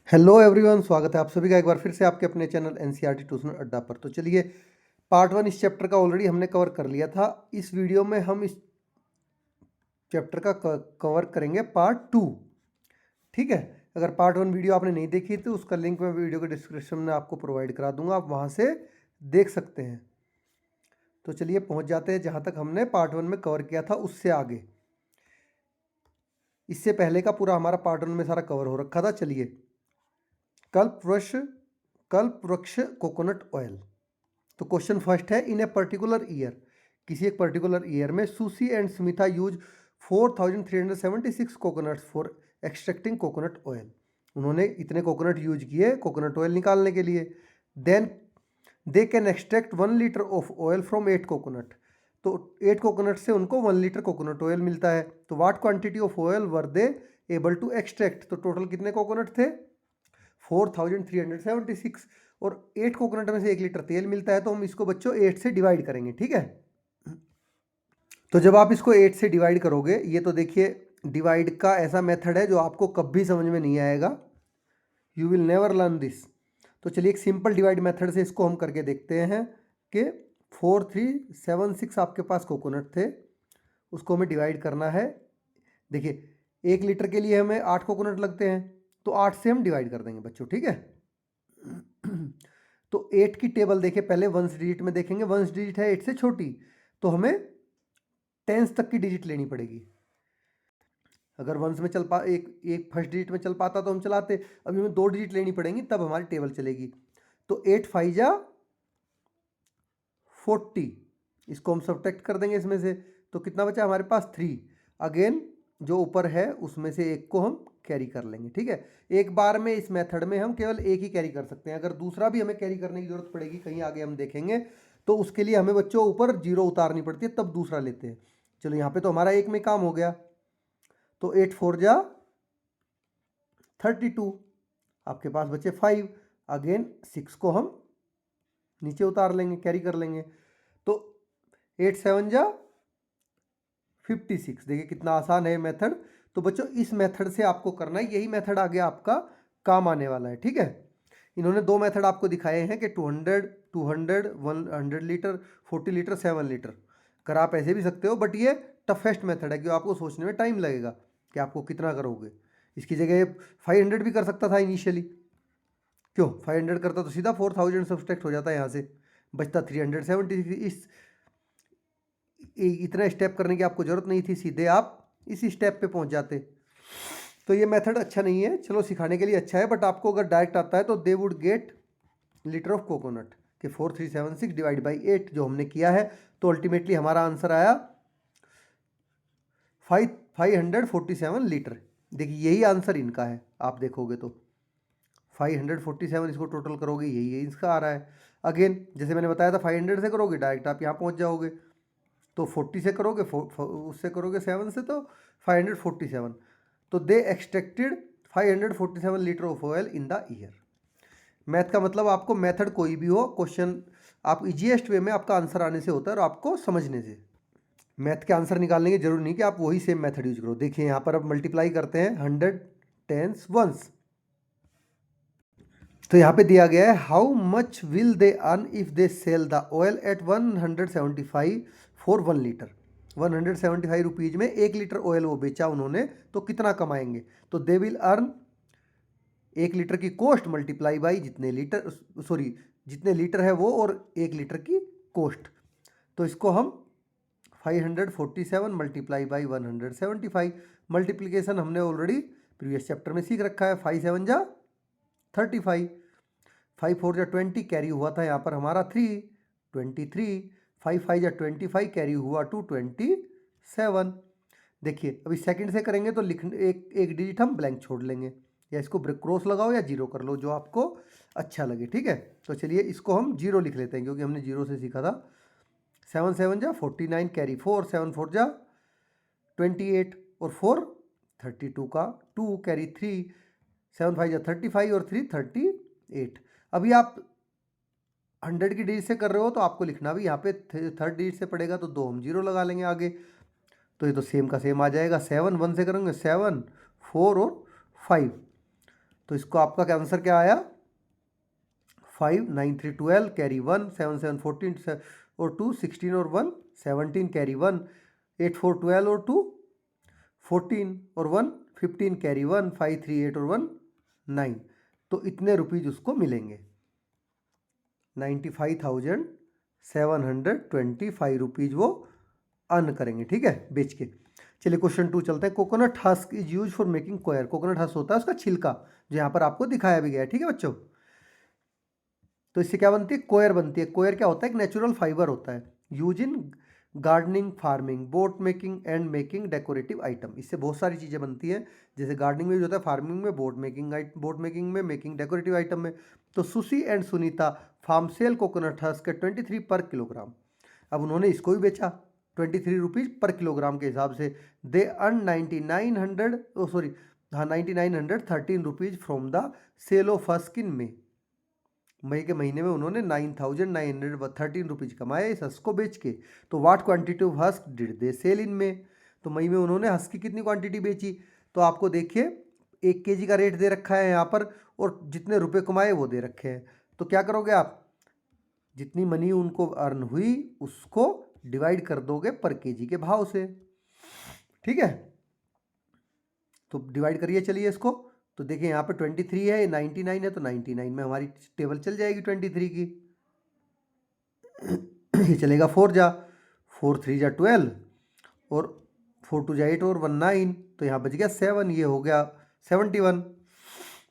Hello everyone, स्वागत है आप सभी का एक बार फिर से आपके अपने चैनल एनसीईआरटी ट्यूशन अड्डा पर। तो चलिए, पार्ट 1 इस चैप्टर का ऑलरेडी हमने कवर कर लिया था। इस वीडियो में हम इस चैप्टर का कवर करेंगे पार्ट 2। ठीक है, अगर पार्ट 1 वीडियो आपने नहीं देखी तो उसका लिंक मैं वीडियो के डिस्क्रिप्शन में आपको प्रोवाइड करा दूंगा, आप वहाँ से देख सकते हैं। तो चलिए पहुँच जाते हैं जहाँ तक हमने पार्ट 1 में कवर किया था उससे आगे। इससे पहले का पूरा हमारा पार्ट 1 में सारा कवर हो रखा था। चलिए, कल्पवृक्ष कोकोनट ऑयल। तो क्वेश्चन फर्स्ट है, इन ए पर्टिकुलर ईयर, किसी एक पर्टिकुलर ईयर में Sushi and Smitha use 4376 coconuts for extracting coconut oil. उन्होंने इतने कोकोनट यूज किए कोकोनट ऑयल निकालने के लिए। Then they can extract 1 litre of oil from 8 coconut. तो 8 कोकोनट से उनको 1 लीटर कोकोनट ऑयल मिलता है। तो what quantity of oil were they able to extract. तो टोटल कितने कोकोनट थे? 4376। और 8 कोकोनट में से 1 लीटर तेल मिलता है, तो हम इसको बच्चों 8 से डिवाइड करेंगे। ठीक है, तो जब आप इसको 8 से डिवाइड करोगे, ये तो देखिए डिवाइड का ऐसा मेथड है जो आपको कभी समझ में नहीं आएगा, you will never learn this. तो चलिए एक सिंपल डिवाइड मेथड से इसको हम करके देखते हैं कि 4376 आपके पास कोकोनट थे, उसको हमें डिवाइड करना है। देखिए 1 लीटर के लिए हमें 8 कोकोनट लगते हैं, तो 8 से हम डिवाइड कर देंगे बच्चों। ठीक है, तो 8 की टेबल देखिए, पहले वंस डिजिट में देखेंगे। वंस डिजिट है 8 से छोटी, तो हमें टेंस तक की डिजिट लेनी पड़ेगी। अगर वंस में चल पा एक एक फर्स्ट डिजिट में चल पाता तो हम चलाते, अभी हमें 2 डिजिट लेनी पड़ेंगी तब हमारी टेबल चलेगी। तो 8 5 जा 40, इसको हम सब्ट्रैक्ट कर देंगे इसमें से, तो कितना बचा हमारे पास 3। अगेन जो ऊपर है उसमें से एक को हम कैरी कर लेंगे। ठीक है, एक बार में इस मेथड में हम केवल एक ही कैरी कर सकते हैं। अगर दूसरा भी हमें कैरी करने की जरूरत पड़ेगी कहीं आगे हम देखेंगे, तो उसके लिए हमें बच्चों ऊपर 0 उतारनी पड़ती है, तब दूसरा लेते हैं। चलो यहाँ पे तो हमारा एक में काम हो गया। तो 8 4 जा 32, आपके पास बचे 5। अगेन 6 को हम नीचे उतार लेंगे, कैरी कर लेंगे। तो 8 7 जा 56। देखिए कितना आसान है मेथड। तो बच्चों इस मेथड से आपको करना है, यही मेथड आगे आपका काम आने वाला है। ठीक है, इन्होंने 2 मेथड आपको दिखाए हैं कि 200 100 लीटर, 40 लीटर, 7 लीटर। अगर आप ऐसे भी सकते हो, बट ये टफेस्ट मेथड है कि आपको सोचने में टाइम लगेगा कि आपको कितना करोगे। इसकी जगह 500 भी कर सकता था इनिशियली। क्यों 500 करता तो सीधा 4000 सब्सट्रैक्ट हो जाता है, यहाँ से बचता 376। इतना स्टेप करने की आपको ज़रूरत नहीं थी, सीधे आप इसी स्टेप पे पहुंच जाते। तो ये मेथड अच्छा नहीं है, चलो सिखाने के लिए अच्छा है, बट आपको अगर डायरेक्ट आता है तो they would get litre of coconut के 4376 डिवाइड बाई 8 जो हमने किया है। तो अल्टीमेटली हमारा आंसर आया 547 लीटर। देखिए यही आंसर इनका है, आप देखोगे तो 547 इसको टोटल करोगे, यही इसका आ रहा है। अगेन जैसे मैंने बताया था 500 से करोगे डायरेक्ट आप यहाँ पहुँच जाओगे, तो 40 से करोगे, उससे करोगे 7 से, तो 547। तो they extracted 547 litre of oil in the year. Math का मतलब आपको मेथड कोई भी हो, क्वेश्चन आप इजीएस्ट वे में आपका आंसर आने से होता है और आपको समझने से। मैथ के आंसर निकालने की जरूरी नहीं कि आप वही सेम मेथड यूज करो। देखिए यहाँ पर अब मल्टीप्लाई करते हैं 100 10s वंस। तो यहाँ पे दिया गया है, how much will they earn if they sell the oil eight 175 for 1 litre. 175 rupees में 1 लीटर ऑयल वो बेचा उन्होंने, तो कितना कमाएंगे? तो दे विल अर्न 1 लीटर की कॉस्ट मल्टीप्लाई बाई जितने लीटर, सॉरी जितने लीटर है वो, और 1 लीटर की कॉस्ट। तो इसको हम 547 मल्टीप्लाई बाई 175, मल्टीप्लीकेशन हमने ऑलरेडी प्रीवियस चैप्टर में सीख रखा है। 5 7 जा 35, 5 4 जा 20, कैरी हुआ था यहाँ पर हमारा 3 23, 5 5 जा 25, कैरी हुआ 2 27। देखिए अभी सेकंड से करेंगे तो लिखने एक डिजिट हम ब्लैंक छोड़ लेंगे, या इसको क्रॉस लगाओ या जीरो कर लो, जो आपको अच्छा लगे। ठीक है, तो चलिए इसको हम 0 लिख लेते हैं क्योंकि हमने 0 से सीखा था। 7 7 जा 49, कैरी 4, 7 4 जा 28, और 4 32 का 2, कैरी 3, 7 5 जा 35, और 3 38। अभी आप 100 की डिजिट से कर रहे हो तो आपको लिखना भी यहाँ पे थर्ड डिजिट से पड़ेगा, तो 2 हम 0 लगा लेंगे आगे। तो ये तो सेम का सेम आ जाएगा। 7 1 से करेंगे 7 4 और 5, तो इसको आपका क्या आंसर क्या आया, 5, 9, 3, 12 कैरी 1, 7, 7, 14 और 2 16 और 1 17 कैरी 1, 8, 4, 12 और 2 14 और 1 15 कैरी 1, 5, 3, 8 और 1 9। तो इतने रुपीज उसको मिलेंगे, 95,725 रुपीज वो अर्न करेंगे, ठीक है, बेच के। चलिए क्वेश्चन 2 चलते हैं। Coconut husk is use for making coir. Coconut husk होता है उसका छिलका, जो यहाँ पर आपको दिखाया भी गया है, ठीक है बच्चों। तो इससे क्या बनती है, कोयर बनती है। कोयर क्या होता है, एक नेचुरल फाइबर होता है, use in gardening, farming, boat making and making decorative item. इससे बहुत सारी चीज़ें बनती हैं, जैसे गार्डनिंग में भी होता है, फार्मिंग में, बोट मेकिंग में, मेकिंग डेकोरेटिव आइटम में। तो Sushi and Sunita farm sell coconut husk 23 per kilogram. अब उन्होंने इसको भी बेचा 23 रुपीज़ पर किलोग्राम के हिसाब से। They earn 9913 rupees from the sale of husk in May. मई के महीने में उन्होंने 9913 रुपीज़ कमाए इस हस्क को बेच के। तो what quantity of husk did they sell in May. तो मई में उन्होंने हस्क की कितनी क्वांटिटी बेची, तो आपको देखिए 1 केजी का रेट दे रखा है यहाँ पर, और जितने रुपए कमाए वो दे रखे हैं। तो क्या करोगे आप, जितनी मनी उनको अर्न हुई उसको डिवाइड कर दोगे पर केजी के भाव से, ठीक है। तो डिवाइड करिए चलिए इसको। तो देखिए यहाँ पे 23 है, 99 है, तो 99 में हमारी टेबल चल जाएगी 23 की। ये चलेगा 4 जा 4 3 जा 12 और 4 2 जा 8 और 1 9, तो यहाँ बच गया 7, ये हो गया 71।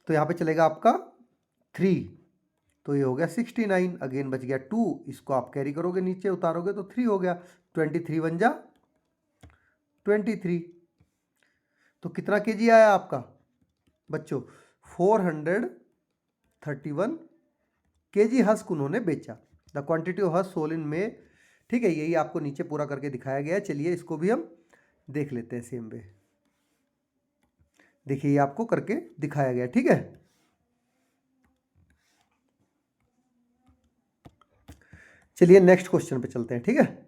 तो यहाँ पे चलेगा आपका 3, तो ये हो गया 69। अगेन बच गया 2, इसको आप कैरी करोगे नीचे उतारोगे तो 3 हो गया। 23 1 जा 23। तो कितना केजी आया आपका बच्चों, 431 केजी हस्क उन्होंने बेचा। The quantity of husk sold in में, ठीक है, यही आपको नीचे पूरा करके दिखाया गया है। चलिए इसको भी हम देख लेते हैं सेम वे। देखिए ये आपको करके दिखाया गया, ठीक है। चलिए नेक्स्ट क्वेश्चन पे चलते हैं, ठीक है।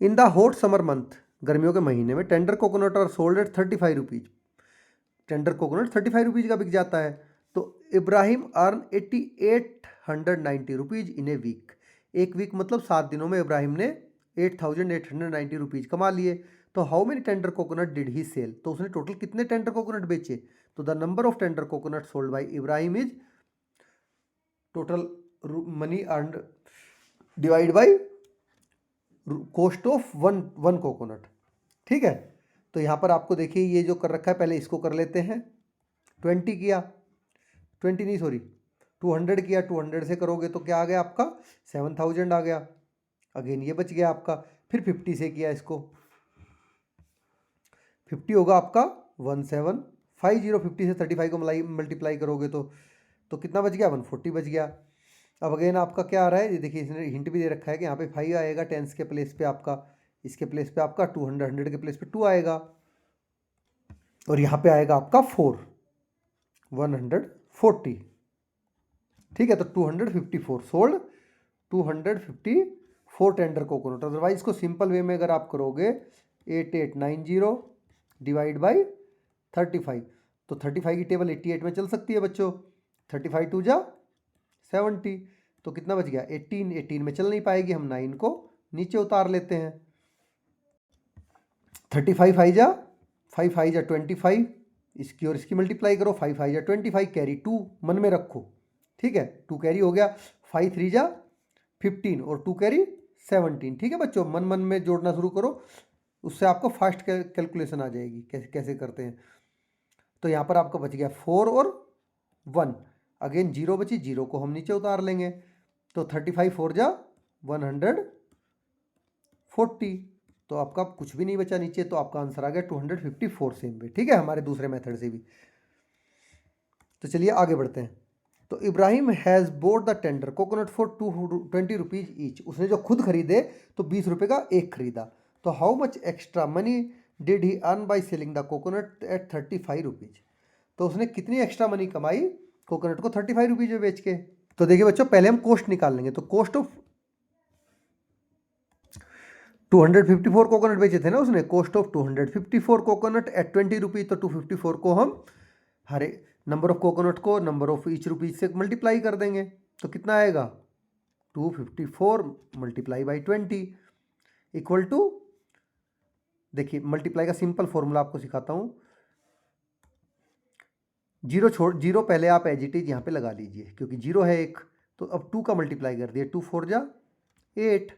In the hot summer month, गर्मियों के महीने में, tender coconut are sold at 35 rupees. Tender coconut 35 rupees का बिक जाता है। तो Ibrahim earn 8890 rupees in a week. एक वीक मतलब 7 दिनों में इब्राहिम ने 8890 रुपीज कमा लिए। तो how many tender coconut did he sell, तो उसने टोटल कितने टेंडर कोकोनट बेचे। तो the number of tender coconut sold by Ibrahim is total money earned divide by cost of one coconut, ठीक है। तो यहाँ पर आपको देखिए ये जो कर रखा है, पहले इसको कर लेते हैं। 20 किया, 20 नहीं सॉरी 200 किया, 200 से करोगे तो क्या आ गया आपका 7000 आ गया। अगेन ये बच गया आपका। फिर 50 से किया इसको, 50 होगा आपका 1750। 50 से 35 को मल्टीप्लाई करोगे तो कितना बच गया, 140 बच गया। अब अगेन आपका क्या आ रहा है, ये देखिए इसने हिंट भी दे रखा है कि यहाँ पे 5 आएगा, टेंस के प्लेस पे आपका, इसके प्लेस पे आपका 200, 100 के प्लेस पे 2 आएगा, और यहाँ पे आएगा आपका 4, 140, ठीक है। तो 254 सोल्ड, 254 टेंडर कोकोनट। अदरवाइज इसको सिंपल वे में अगर आप करोगे 8890 डिवाइड बाई 35, तो 35 की टेबल 88 में चल सकती है बच्चों। 35 2 जा 70, तो कितना बच गया 18 में चल नहीं पाएगी, हम 9 को नीचे उतार लेते हैं। 35 5 जा 25, इसकी और इसकी मल्टीप्लाई करो, 5 5 जा 25, कैरी 2 मन में रखो, ठीक है, 2 कैरी हो गया। 5 3 जा 15 और 2 कैरी 17, ठीक है बच्चों। मन मन में जोड़ना शुरू करो, उससे आपको फास्ट कैलकुलेशन आ जाएगी कैसे कैसे करते हैं। तो यहाँ पर आपका बच गया 4 और 1, अगेन 0 बची, 0 को हम नीचे उतार लेंगे। तो 35 4 जा 140, तो आपका कुछ भी नहीं बचा नीचे, तो आपका आंसर आ गया 254 सेम वे, ठीक है, हमारे दूसरे मेथड से भी। तो चलिए आगे बढ़ते हैं। तो Ibrahim has boat the tender coconut for 20 rupees each. उसने जो खुद खरीदे तो 20 रुपये का एक खरीदा। तो how much extra money did he earn by selling the coconut at 35 rupees. तो उसने कितनी एक्स्ट्रा मनी कमाई कोकोनट को 35 रुपीज़ में बेच के। तो देखिए बच्चों, पहले हम कॉस्ट निकाल लेंगे। तो कॉस्ट ऑफ 254 कोकोनट बेचे थे ना उसने, cost of 254 coconut at 20 rupees, तो 254 को हम हर नंबर ऑफ कोकोनट को नंबर ऑफ ईच रुपीज से मल्टीप्लाई कर देंगे, तो कितना आएगा 254 मल्टीप्लाई बाई 20 इक्वल टू, देखिए मल्टीप्लाई का सिंपल फॉर्मूला आपको सिखाता हूँ, जीरो पहले आप एज इट इज यहाँ पे लगा लीजिए क्योंकि जीरो है एक, तो अब 2 का मल्टीप्लाई कर दिए, 2 4 जा 8,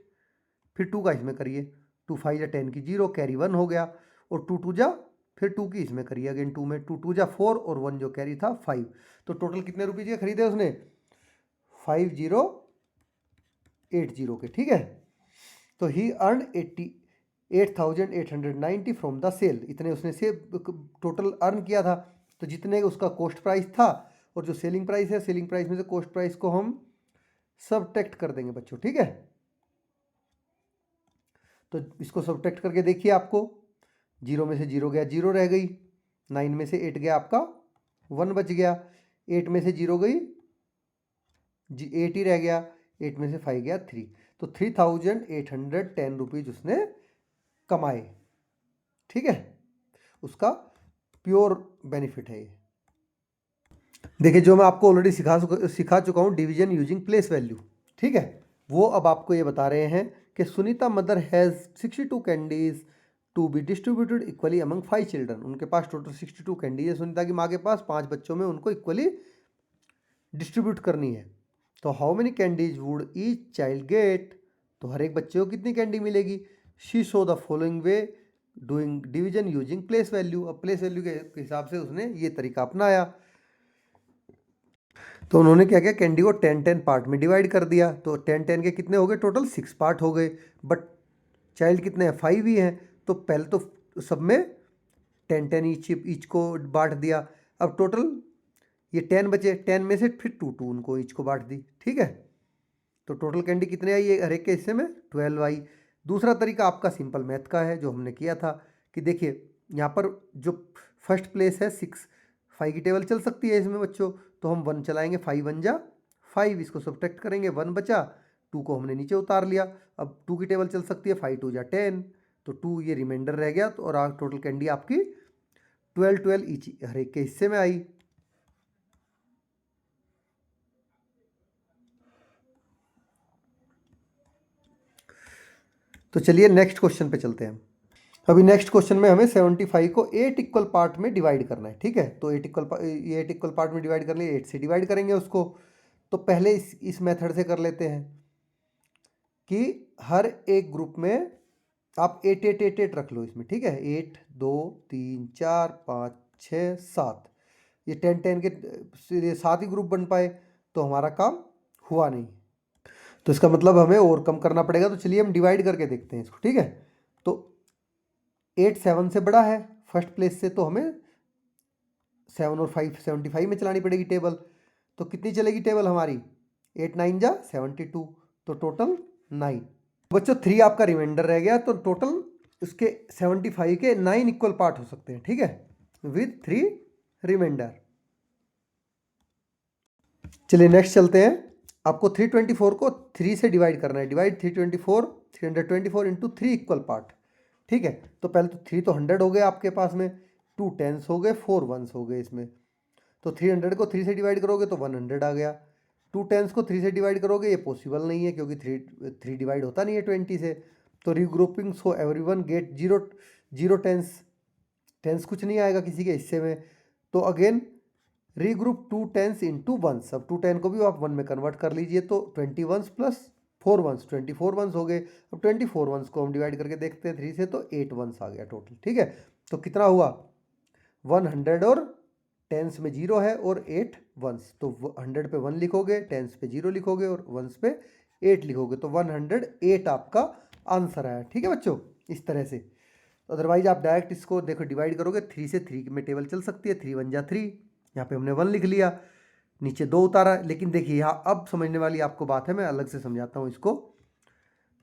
फिर 2 का इसमें करिए, 2 5 जा 10 की 0 कैरी 1 हो गया, और 2 2 जा फिर 2 की इसमें करिए अगेन 2 में, 2 2 जा 4 और 1 जो कैरी था 5, तो टोटल कितने रुपये के खरीदे उसने 5080 के, ठीक है। तो ही अर्न 88,890 फ्रॉम द सेल, इतने उसने से टोटल अर्न किया था, तो जितने उसका कॉस्ट प्राइस था और जो सेलिंग प्राइस है, सेलिंग प्राइस में से कॉस्ट प्राइस को हम सबट्रैक्ट कर देंगे बच्चों, ठीक है। तो इसको सबट्रैक्ट करके देखिए, आपको 0 में से 0 गया 0 रह गई, 9 में से 8 गया आपका 1 बच गया, 8 में से 0 गई 8 ही रह गया, 8 में से 5 गया 3, तो 3,810 रुपीज उसने कमाए, ठीक है, उसका प्योर बेनिफिट है ये। देखिए जो मैं आपको ऑलरेडी सिखा चुका हूँ डिवीजन यूजिंग प्लेस वैल्यू, ठीक है, वो अब आपको ये बता रहे हैं कि Sunita mother has 62 candies to be distributed equally among 5 children, उनके पास टोटल 62 कैंडी है सुनीता की माँ के पास, 5 बच्चों में उनको इक्वली डिस्ट्रीब्यूट करनी है, तो how many candies would each child gate, तो हर एक बच्चे को कितनी कैंडी मिलेगी, she show the following way doing division using place value, अब प्लेस वैल्यू के हिसाब से उसने ये तरीका अपनाया, तो उन्होंने क्या किया कैंडी को 10-10 पार्ट में डिवाइड कर दिया, तो 10-10 के कितने हो गए टोटल 6 पार्ट हो गए, बट चाइल्ड कितने हैं 5 ही हैं, तो पहले तो सब में 10-10 ईच को बांट दिया, अब टोटल ये 10 बचे, 10 में से फिर 2 उनको ईच को बांट दी, ठीक है, तो टोटल कैंडी कितने आई ये हर एक के हिस्से में 12 आई। दूसरा तरीका आपका सिंपल मैथ का है जो हमने किया था कि देखिए यहाँ पर जो फर्स्ट प्लेस है 6, 5 की टेबल चल सकती है इसमें बच्चों, तो हम 1 चलाएंगे, 5 1 जा 5, इसको सब्ट्रैक्ट करेंगे, 1 बचा, 2 को हमने नीचे उतार लिया, अब 2 की टेबल चल सकती है, 5 2 जा 10, तो 2 ये रिमाइंडर रह गया, तो और टोटल कैंडी आपकी 12 ईच हर एक के हिस्से में आई। तो चलिए नेक्स्ट क्वेश्चन पे चलते हैं। अभी नेक्स्ट क्वेश्चन में हमें 75 को 8 इक्वल पार्ट में डिवाइड करना है, ठीक है, तो 8 इक्वल पार्ट में डिवाइड करने 8 से डिवाइड करेंगे उसको, तो पहले इस मेथड से कर लेते हैं कि हर एक ग्रुप में आप 8 8 8 8 रख लो इसमें, ठीक है, 8 2 3 4 5 6 7, ये 10 10 के 7 ही ग्रुप बन पाए, तो हमारा काम हुआ नहीं, तो इसका मतलब हमें और कम करना पड़ेगा, तो चलिए हम डिवाइड करके देखते हैं इसको, ठीक है, तो 8 7 से बड़ा है फर्स्ट प्लेस से, तो हमें 7 और 5 75 में चलानी पड़ेगी टेबल, तो कितनी चलेगी टेबल हमारी 8 9 जा 72, तो टोटल 9, बच्चों 3 आपका रिमाइंडर रह गया, तो टोटल उसके 75 के 9 इक्वल पार्ट हो सकते हैं, ठीक है, विद 3 रिमाइंडर। चलिए नेक्स्ट चलते हैं, आपको 324 को 3 से डिवाइड करना है, डिवाइड 324 इंटू 3 इक्वल पार्ट, ठीक है, तो पहले तो 3 तो 100 हो गए आपके पास में, 2 10s हो गए, 4 1s हो गए इसमें, तो 300 को 3 से डिवाइड करोगे तो 100 आ गया, 2 10s को 3 से डिवाइड करोगे ये पॉसिबल नहीं है क्योंकि 3 डिवाइड होता नहीं है 20 से, तो regrouping so everyone gate 0 10s कुछ नहीं आएगा किसी के हिस्से में, तो again regroup 2 10s into 1s, अब 2 10 को भी आप 1 में कन्वर्ट कर लीजिए, तो 20 1s प्लस 4 1s 24 1s हो गए, अब 24 1s को हम डिवाइड करके देखते हैं 3 से, तो 8 1s आ गया टोटल, ठीक है, तो कितना हुआ 100 और 10s में 0 है और 8 1s, तो 100 पे 1 लिखोगे, 10s पे 0 लिखोगे और 1s पे 8 लिखोगे, तो 108 आपका आंसर आया, ठीक है बच्चों, इस तरह से। अदरवाइज आप डायरेक्ट इसको देखो डिवाइड करोगे 3 से 3 में टेबल चल सकती है, 3 1 जा 3, यहाँ पे हमने 1 लिख लिया, नीचे 2 उतारा, लेकिन देखिए यहाँ अब समझने वाली आपको बात है, मैं अलग से समझाता हूँ इसको,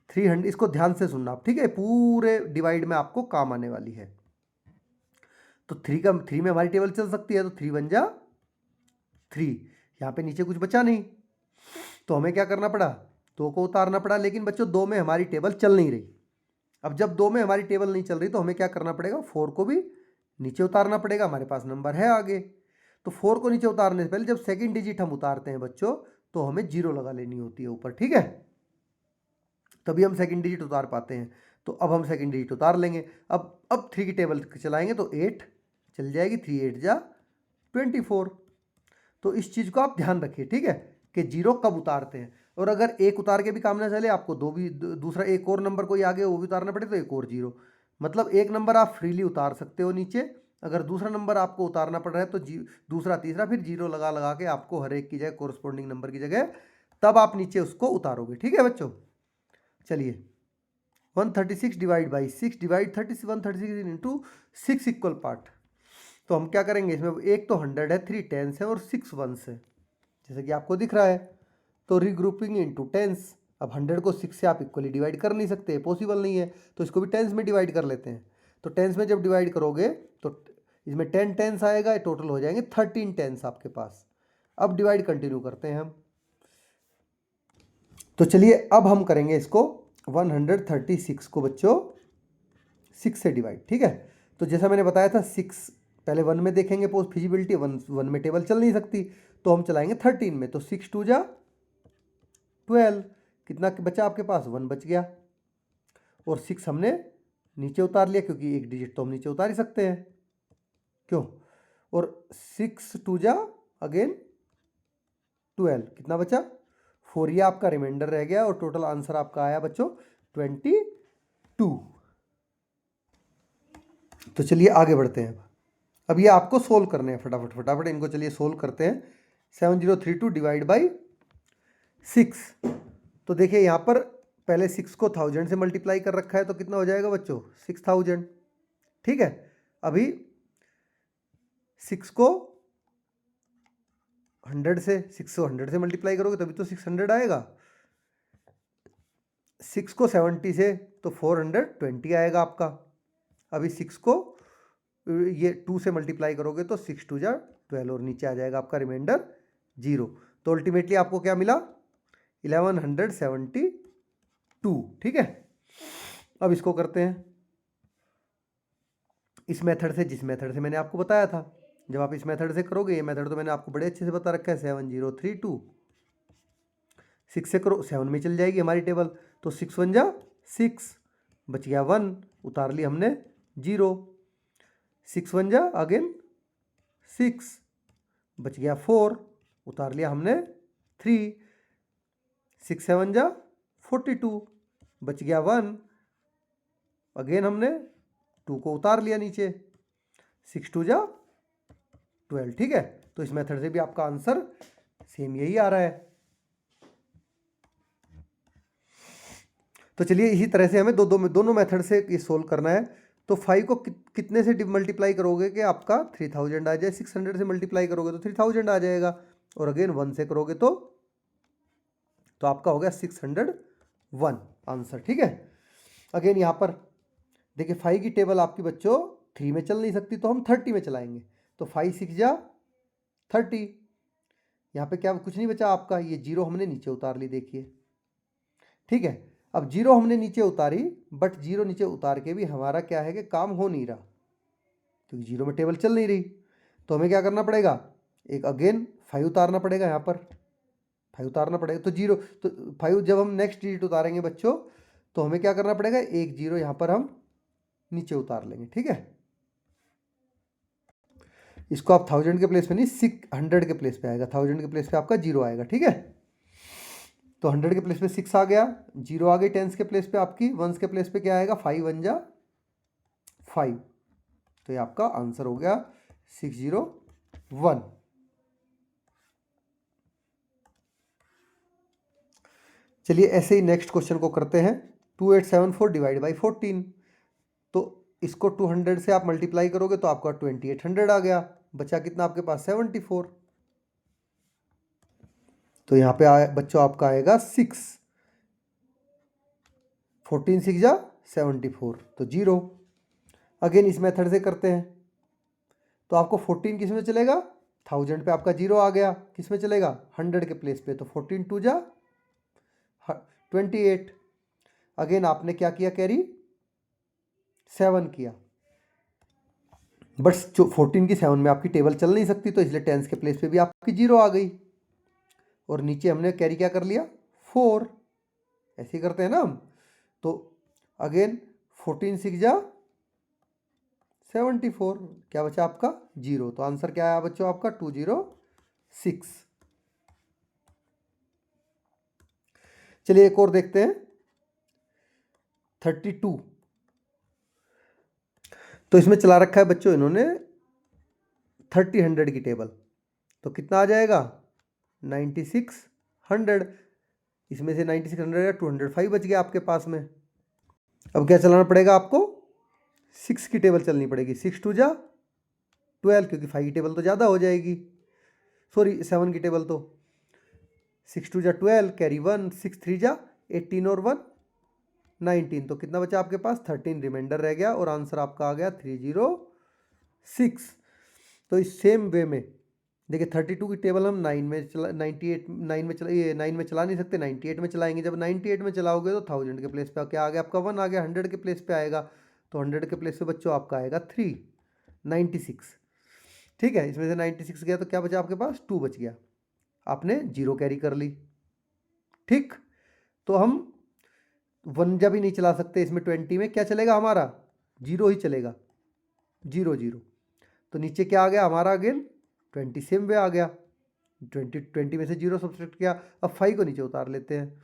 300 इसको ध्यान से सुनना आप, ठीक है, पूरे डिवाइड में आपको काम आने वाली है, तो 3 में हमारी टेबल चल सकती है, तो 3 1 जा 3, यहाँ पे नीचे कुछ बचा नहीं, तो हमें क्या करना पड़ा 2 को उतारना पड़ा, लेकिन बच्चों 2 में हमारी टेबल चल नहीं रही, अब जब 2 में हमारी टेबल नहीं चल रही तो हमें क्या करना पड़ेगा, 4 को भी नीचे उतारना पड़ेगा। हमारे पास नंबर है आगे, तो 4 को नीचे उतारने से पहले जब सेकंड डिजिट हम उतारते हैं बच्चों, तो हमें 0 लगा लेनी होती है ऊपर, ठीक है, तभी हम सेकंड डिजिट उतार पाते हैं। तो अब हम सेकंड डिजिट उतार लेंगे। अब 3 की टेबल चलाएंगे तो 8 चल जाएगी, 3 8 जा 24। तो इस चीज़ को आप ध्यान रखिए, ठीक है, कि 0 कब उतारते हैं। और अगर एक उतार के भी काम ना चले, आपको दूसरा एक और नंबर कोई आगे वो भी उतारना पड़े तो एक और 0, मतलब एक नंबर आप फ्रीली उतार सकते हो नीचे। अगर दूसरा नंबर आपको उतारना पड़ रहा है तो दूसरा तीसरा फिर 0 लगा लगा के आपको हर एक की जगह कोरस्पोंडिंग नंबर की जगह तब आप नीचे उसको उतारोगे, ठीक है बच्चों। चलिए 136 divide by 6 divide 136 into 6 equal part. तो हम क्या करेंगे, इसमें एक तो 100 है, 3 टेंस है और 6 वंस है, जैसे कि आपको दिख रहा है। तो रीग्रुपिंग इनटू टेंस। अब 100 को 6 से आप इक्वली डिवाइड कर नहीं सकते, पॉसिबल नहीं है, तो इसको भी टेंस में डिवाइड कर लेते हैं। तो टेंस में जब डिवाइड करोगे तो इसमें 10 टेंस आएगा, टोटल हो जाएंगे 13 टेंस आपके पास। अब डिवाइड कंटिन्यू करते हैं हम। तो चलिए अब हम करेंगे इसको 136 को बच्चों 6 से डिवाइड, ठीक है। तो जैसा मैंने बताया था 6 पहले 1 में देखेंगे, पोस्ट फिजिबिलिटी 1 में टेबल चल नहीं सकती, तो हम चलाएंगे 13 में। तो 6 2 जा 12, कितना बचा आपके पास, 1 बच गया। और 6 हमने नीचे उतार लिया क्योंकि एक डिजिट तो हम नीचे उतार ही सकते हैं, क्यों। और 6 2 जा अगेन 12, कितना बचा 4, ये आपका रिमाइंडर रह गया और टोटल आंसर आपका आया बच्चों 22। तो चलिए आगे बढ़ते हैं। अब ये आपको सोल्व करने हैं, फटाफट फटाफट इनको चलिए सोल्व करते हैं। 7032 डिवाइड बाई 6। तो देखिए यहाँ पर पहले 6 को 1000 से मल्टीप्लाई कर रखा है, तो कितना हो जाएगा बच्चों 6000, ठीक है। अभी 6 को 100 से 100 से मल्टीप्लाई करोगे तभी तो 600 आएगा। 6 को 70 से तो 420 आएगा आपका। अभी 6 को ये 2 से मल्टीप्लाई करोगे तो 6 2 जा 12 और नीचे आ जाएगा आपका रिमाइंडर 0। तो अल्टीमेटली आपको क्या मिला 1172, ठीक है। अब इसको करते हैं इस मेथड से, जिस मेथड से मैंने आपको बताया था। जब आप इस मेथड से करोगे, ये मेथड तो मैंने आपको बड़े अच्छे से बता रखा है, 7032 6 से करो 7 में चल जाएगी हमारी टेबल। तो 6 1 जा 6, बच गया 1, उतार लिया हमने 0। 6 1 जा अगेन 6, बच गया 4, उतार लिया हमने 3। 6 7 जा 42, बच गया 1, अगेन हमने 2 को उतार लिया नीचे। 6 2 जा 12, ठीक है। तो इस मेथड से भी आपका आंसर सेम यही आ रहा है। तो चलिए इसी तरह से हमें दोनों मेथड से ये सोल्व करना है। तो 5 को कितने से मल्टीप्लाई करोगे कि आपका 3000 आ जाए। 600 से मल्टीप्लाई करोगे तो 3000 आ जाएगा, और अगेन 1 से करोगे तो आपका हो गया 601 आंसर, ठीक है। अगेन यहाँ पर देखिए 5 की टेबल आपकी बच्चों 3 में चल नहीं सकती, तो हम 30 में चलाएंगे। तो 5 6 जा 30, यहाँ पे क्या कुछ नहीं बचा आपका, ये 0 हमने नीचे उतार ली, देखिए, ठीक है। अब 0 हमने नीचे उतारी, बट 0 नीचे उतार के भी हमारा क्या है कि काम हो नहीं रहा, क्योंकि 0 में टेबल चल नहीं रही। तो हमें क्या करना पड़ेगा, एक अगेन 5 उतारना पड़ेगा, यहाँ पर 5 उतारना पड़ेगा। तो 0 तो 5 जब हम नेक्स्ट डिजिट उतारेंगे बच्चों, तो हमें क्या करना पड़ेगा, एक 0 यहाँ पर हम नीचे उतार लेंगे, ठीक है। इसको आप 1000 के प्लेस पे नहीं, 600 के प्लेस पे आएगा, 1000 के प्लेस पे आपका 0 आएगा, ठीक है। तो 100 के प्लेस पे 6 आ गया, 0 आ गई, टेंस के प्लेस पे आपकी, वंस के प्लेस पे क्या आएगा, 5 1 जा 5। तो ये आपका आंसर हो गया 601। चलिए ऐसे ही नेक्स्ट क्वेश्चन को करते हैं। 2874 डिवाइड बाई 14। तो इसको 200 से आप मल्टीप्लाई करोगे तो आपका 2800 आ गया, बचा कितना आपके पास 74। तो यहाँ पे बच्चों आपका आएगा 6, 14 6 जा 74, तो 0। अगेन इस मेथड से करते हैं, तो आपको 14 किस में चलेगा, 1000 पे आपका 0 आ गया, किस में चलेगा 100 के प्लेस पे, तो 14 2 जा 28। अगेन आपने क्या किया कैरी, 7 किया, बट जो 14 की 7 में आपकी टेबल चल नहीं सकती, तो इसलिए टेंस के प्लेस पे भी आपकी 0 आ गई, और नीचे हमने कैरी क्या कर लिया 4, ऐसे ही करते हैं ना हम। तो अगेन 14 6 जा 74, क्या बचा आपका 0, तो आंसर क्या आया बच्चों आपका 206। चलिए एक और देखते हैं 32। तो इसमें चला रखा है बच्चों इन्होंने 30 100 की टेबल, तो कितना आ जाएगा 9600, इसमें से 9600 या 205 बच गया आपके पास में। अब क्या चलाना पड़ेगा आपको, 6 की टेबल चलनी पड़ेगी, 6 2 जा 12, क्योंकि 5 की टेबल तो ज़्यादा हो जाएगी, सॉरी 7 की टेबल, तो 6 2 जा 12, कैरी 1, 6 3 जा 18 और 1 19, तो कितना बचा आपके पास 13 रिमाइंडर रह गया, और आंसर आपका आ गया 306। तो इस सेम वे में देखिए 32 की टेबल हम 9 में चला 98 9 में चला ये 9 में चला नहीं सकते, 98 में चलाएंगे। जब 98 में चलाओगे तो 1000 के प्लेस पे क्या आ गया आपका 1 आ गया, 100 के प्लेस पे आएगा, तो 100 के प्लेस पे बच्चों आपका आएगा 396। ठीक है, इसमें से 96 गया तो क्या बचा आपके पास 2 बच गया, आपने 0 कैरी कर ली। ठीक, तो हम 1 जब ही नहीं चला सकते, इसमें 20 में क्या चलेगा हमारा 0 ही चलेगा, 0 0, तो नीचे क्या आ गया हमारा अगेन 20 सेम वे आ गया, 20 में से 0 सब्ट्रैक्ट किया, अब 5 को नीचे उतार लेते हैं,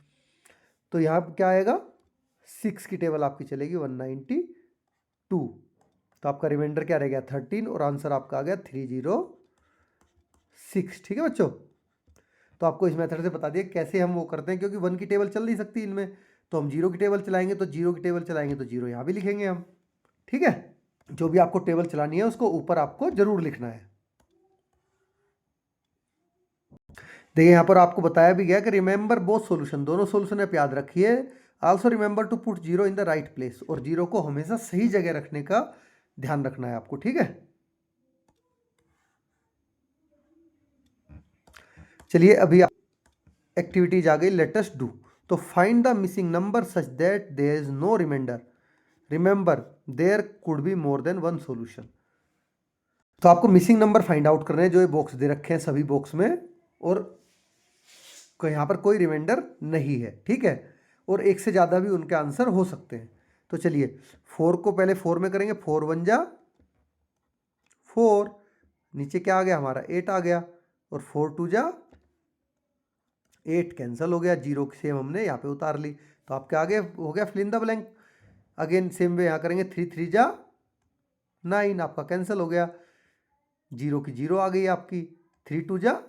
तो यहाँ क्या आएगा 6 की टेबल आपकी चलेगी 192, तो आपका रिमाइंडर क्या रह गया 13, और आंसर आपका आ गया 306। ठीक है बच्चों, तो आपको इस मेथड से बता दिया कैसे हम वो करते हैं, क्योंकि 1 की टेबल चल नहीं सकती इनमें, तो हम 0 की टेबल चलाएंगे, तो 0 की टेबल चलाएंगे तो 0 यहाँ भी लिखेंगे हम। ठीक है, जो भी आपको टेबल चलानी है उसको ऊपर आपको जरूर लिखना है। देखिए यहाँ पर आपको बताया भी गया कि रिमेंबर बोथ सॉल्यूशन, दोनों सॉल्यूशन आप याद रखिए। Also remember to put 0 in the right place, और 0 को हमेशा सही जगह रखने का ध्यान रखना है आपको। ठीक है, चलिए अभी एक्टिविटीज आ गई, लेट अस डू। तो find the missing number such that there is no reminder, remember there could be more than 1 solution. तो आपको मिसिंग नंबर फाइंड आउट करने हैं, जो ये बॉक्स दे रखे हैं सभी बॉक्स में, और यहाँ पर कोई रिमाइंडर नहीं है। ठीक है, और एक से ज़्यादा भी उनके आंसर हो सकते हैं। तो चलिए 4 को पहले 4 में करेंगे, 4 1 जा 4, नीचे क्या आ गया हमारा 8 आ गया, और 4 2 जा 8 कैंसिल हो गया, 0 सेम हमने यहाँ पे उतार ली, तो आपके आगे हो गया fill in the blank. Again same way यहाँ करेंगे, 3 3 जा 9, आपका कैंसिल हो गया, 0 की 0 आ गई आपकी, 3 2 जा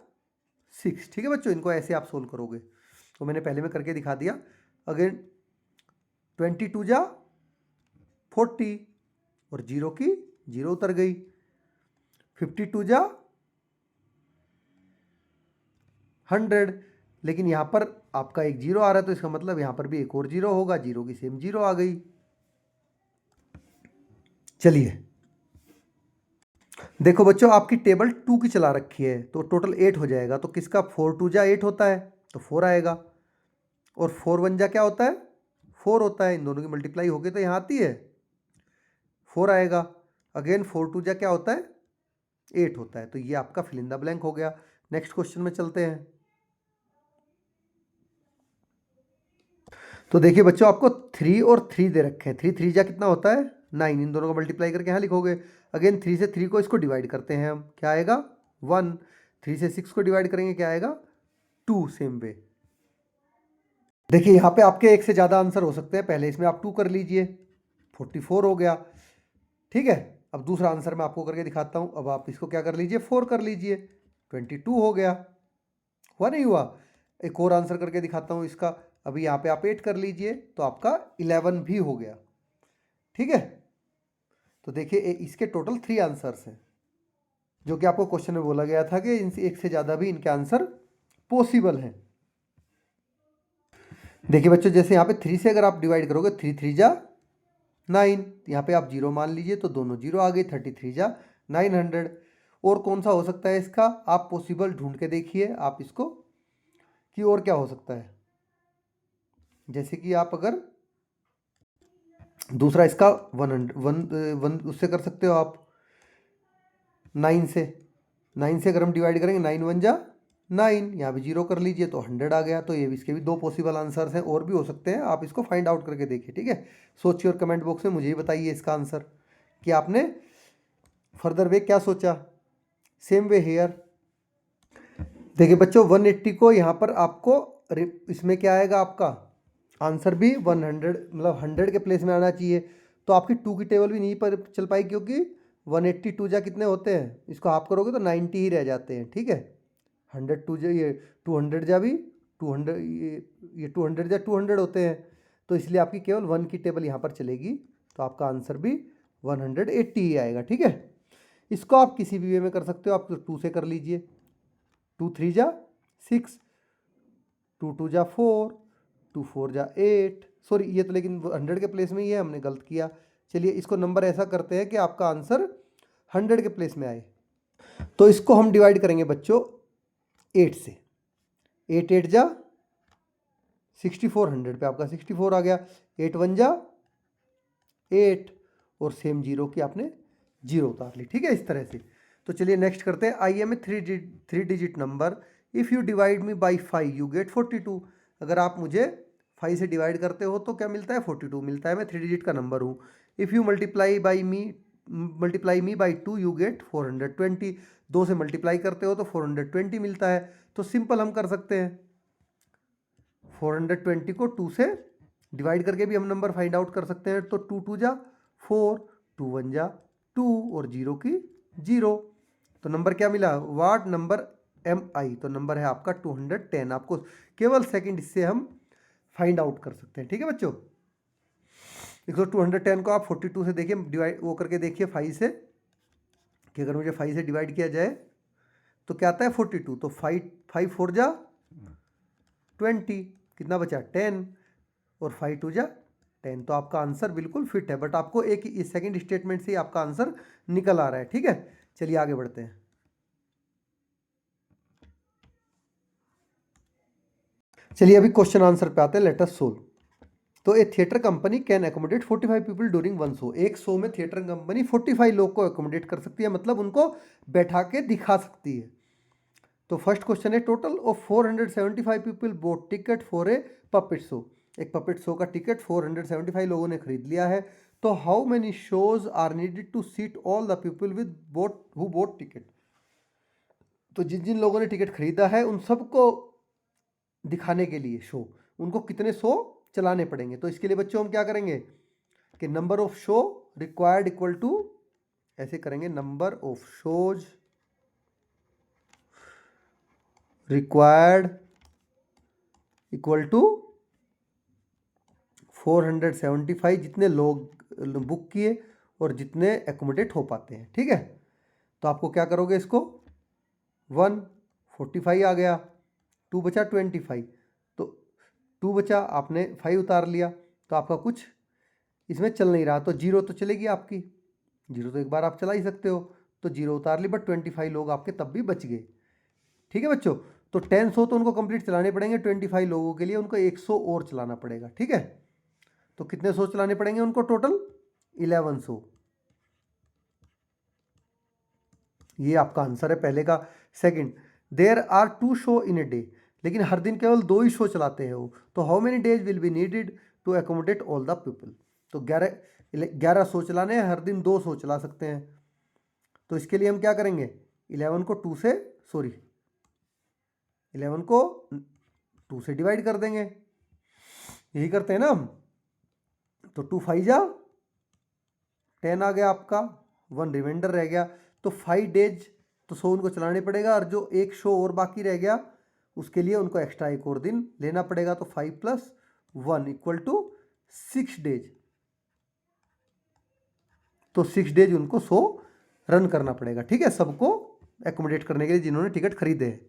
6। ठीक है बच्चों, इनको ऐसे आप सोल्व करोगे, तो मैंने पहले में करके दिखा दिया। अगेन 22 जा 40, और 0 की 0 उतर गई, 52 जा 100, लेकिन यहाँ पर आपका एक 0 आ रहा है, तो इसका मतलब यहाँ पर भी एक और 0 होगा, 0 की सेम 0 आ गई। चलिए देखो बच्चों, आपकी टेबल 2 की चला रखी है, तो टोटल 8 हो जाएगा, तो किसका 4 2 जा 8 होता है, तो 4 आएगा, और 4 1 जा क्या होता है 4 होता है, इन दोनों की मल्टीप्लाई होगी तो यहाँ आती है 4 आएगा। अगेन 4 2 जा क्या होता है 8 होता है, तो ये आपका फिल इन द ब्लैंक हो गया। नेक्स्ट क्वेश्चन में चलते हैं। तो देखिए बच्चों, आपको 3 और 3 दे रखे हैं, 3 3 जा कितना होता है 9, इन दोनों को मल्टीप्लाई करके यहाँ लिखोगे। अगेन 3 से 3 को इसको डिवाइड करते हैं हम, क्या आएगा 1, 3 से 6 को डिवाइड करेंगे क्या आएगा 2, सेम वे। देखिए यहाँ पे आपके एक से ज़्यादा आंसर हो सकते हैं, पहले इसमें आप 2 कर लीजिए, 44 हो गया। ठीक है, अब दूसरा आंसर मैं आपको करके दिखाता हूँ, अब आप इसको क्या कर लीजिए 4 कर लीजिए, 22 हो गया, हुआ नहीं हुआ। एक और आंसर करके दिखाता हूँ इसका, अभी यहाँ पे आप 8 कर लीजिए, तो आपका 11 भी हो गया। ठीक है, तो देखिए इसके टोटल 3 आंसर्स हैं, जो कि आपको क्वेश्चन में बोला गया था कि इनसे एक से ज़्यादा भी इनके आंसर पॉसिबल हैं। देखिए बच्चों, जैसे यहाँ पे 3 से अगर आप डिवाइड करोगे, 3 3 जा 9, यहाँ पे आप 0 मान लीजिए, तो दोनों 0 आ गई, 33 जा 900। और कौन सा हो सकता है इसका, आप पॉसिबल ढूंढ के देखिए आप इसको, कि और क्या हो सकता है। जैसे कि आप अगर दूसरा इसका 1 उससे कर सकते हो आप 9 से अगर हम डिवाइड करेंगे 9 1 जा 9, यहाँ भी 0 कर लीजिए तो 100 आ गया। तो ये भी इसके भी 2 पॉसिबल आंसर्स हैं, और भी हो सकते हैं, आप इसको फाइंड आउट करके देखिए। ठीक है, सोचिए और कमेंट बॉक्स में मुझे ही बताइए इसका आंसर कि आपने फर्दर वे क्या सोचा। सेम वे हेयर, देखिए बच्चों 180 को यहाँ पर आपको इसमें क्या आएगा, आपका आंसर भी 100 मतलब 100 के प्लेस में आना चाहिए। तो आपकी 2 की टेबल भी नहीं पर चल पाई, क्योंकि 182 जा कितने होते हैं, इसको आप करोगे तो 90 ही रह जाते हैं। ठीक है, 102 जा ये 200 जा भी 200 ये 200 जा 200 होते हैं। तो इसलिए आपकी केवल 1 की टेबल यहाँ पर चलेगी, तो आपका आंसर भी 180 ही आएगा। ठीक है, इसको आप किसी भी वे में कर सकते हो, आप 2 से कर लीजिए, 2 3 जा 6, 2 2 जा 4, 2 4 जा 8, सॉरी ये तो लेकिन 100 के प्लेस में ही है, हमने गलत किया। चलिए इसको नंबर ऐसा करते हैं कि आपका आंसर 100 के प्लेस में आए। तो इसको हम डिवाइड करेंगे बच्चों 8 से, 8 8 जा 64, 100 पे आपका 64 आ गया, 8 1 जा 8, और सेम 0 की आपने 0 उतार ली। ठीक है, इस तरह से। तो चलिए नेक्स्ट करते हैं। I am a 3 digit number, if you divide me by 5 you get 42। अगर आप मुझे 5 से डिवाइड करते हो तो क्या मिलता है, 42 मिलता है। मैं 3 डिजिट का नंबर हूँ। If you multiply me by 2 you get 420। 2 से मल्टीप्लाई करते हो तो 420 मिलता है। तो सिंपल हम कर सकते हैं, 420 को 2 से डिवाइड करके भी हम नंबर फाइंड आउट कर सकते हैं। तो 2 2 जा 4, 2 1 जा 2, और 0 की 0। तो नंबर क्या मिला, वाट नंबर एम आई, तो नंबर है आपका 210। आपको केवल सेकंड इससे हम फाइंड आउट कर सकते हैं। ठीक है बच्चों, देखो 210 को आप 42 से देखिए डिवाइड वो करके देखिए 5 से, कि अगर मुझे 5 से डिवाइड किया जाए तो क्या आता है 42। तो 5 4 जा 20, कितना बचा 10, और 5 2 जा 10। तो आपका आंसर बिल्कुल फिट है, बट आपको एक इस सेकंड स्टेटमेंट से ही आपका आंसर निकल आ रहा है। ठीक है, चलिए आगे बढ़ते हैं। चलिए अभी क्वेश्चन आंसर पे आते हैं, लेट अस सोल्व। तो a theatre company can accommodate 45 people during one show. एक शो में थिएटर कंपनी 45 लोग को एकोमोडेट कर सकती है, मतलब उनको बैठा के दिखा सकती है। तो फर्स्ट क्वेश्चन है, total of 475 people bought ticket for a puppet show. एक पपेट शो का टिकट 475 लोगों ने खरीद लिया है। तो how many shows are needed to seat all the people with bought who bought ticket. तो जिन जिन लोगों ने टिकट खरीदा है उन सबको दिखाने के लिए शो, उनको कितने शो चलाने पड़ेंगे। तो इसके लिए बच्चों हम क्या करेंगे कि number of show required equal to, ऐसे करेंगे, number of shows required equal to 475, जितने लोग बुक किए और जितने एकोमोडेट हो पाते हैं। ठीक है, तो आपको क्या करोगे, इसको 145 आ गया, 2 बचा 25, तो 2 बचा, आपने 5 उतार लिया, तो आपका कुछ इसमें चल नहीं रहा, तो 0 तो चलेगी आपकी, 0 तो एक बार आप चला ही सकते हो, तो 0 उतार ली, बट 25 लोग आपके तब भी बच गए। ठीक है बच्चों, तो 10 शो तो उनको कंप्लीट चलाने पड़ेंगे, 25 लोगों के लिए उनको 100 और चलाना पड़ेगा। ठीक है, तो कितने शो चलाने पड़ेंगे उनको, टोटल 11 शो। ये आपका आंसर है पहले का। Second, there are 2 show in a day, लेकिन हर दिन केवल 2 ही शो चलाते हैं वो। तो how many days will be needed to accommodate all the people. तो 11 शो चलाने हैं, हर दिन 2 शो चला सकते हैं। तो इसके लिए हम क्या करेंगे, 11 को 2 से 2 से डिवाइड कर देंगे, यही करते हैं ना हम। तो 2 5 जा 10 आ गया आपका, 1 रिमाइंडर रह गया। तो 5 डेज तो शो उनको चलाने पड़ेगा, और जो एक शो और बाकी रह गया उसके लिए उनको एक्स्ट्रा एक और दिन लेना पड़ेगा। तो 5 + 1 इक्वल टू 6 डेज। तो 6 डेज उनको शो रन करना पड़ेगा। ठीक है, सबको एकोमोडेट करने के लिए जिन्होंने टिकट खरीदे हैं।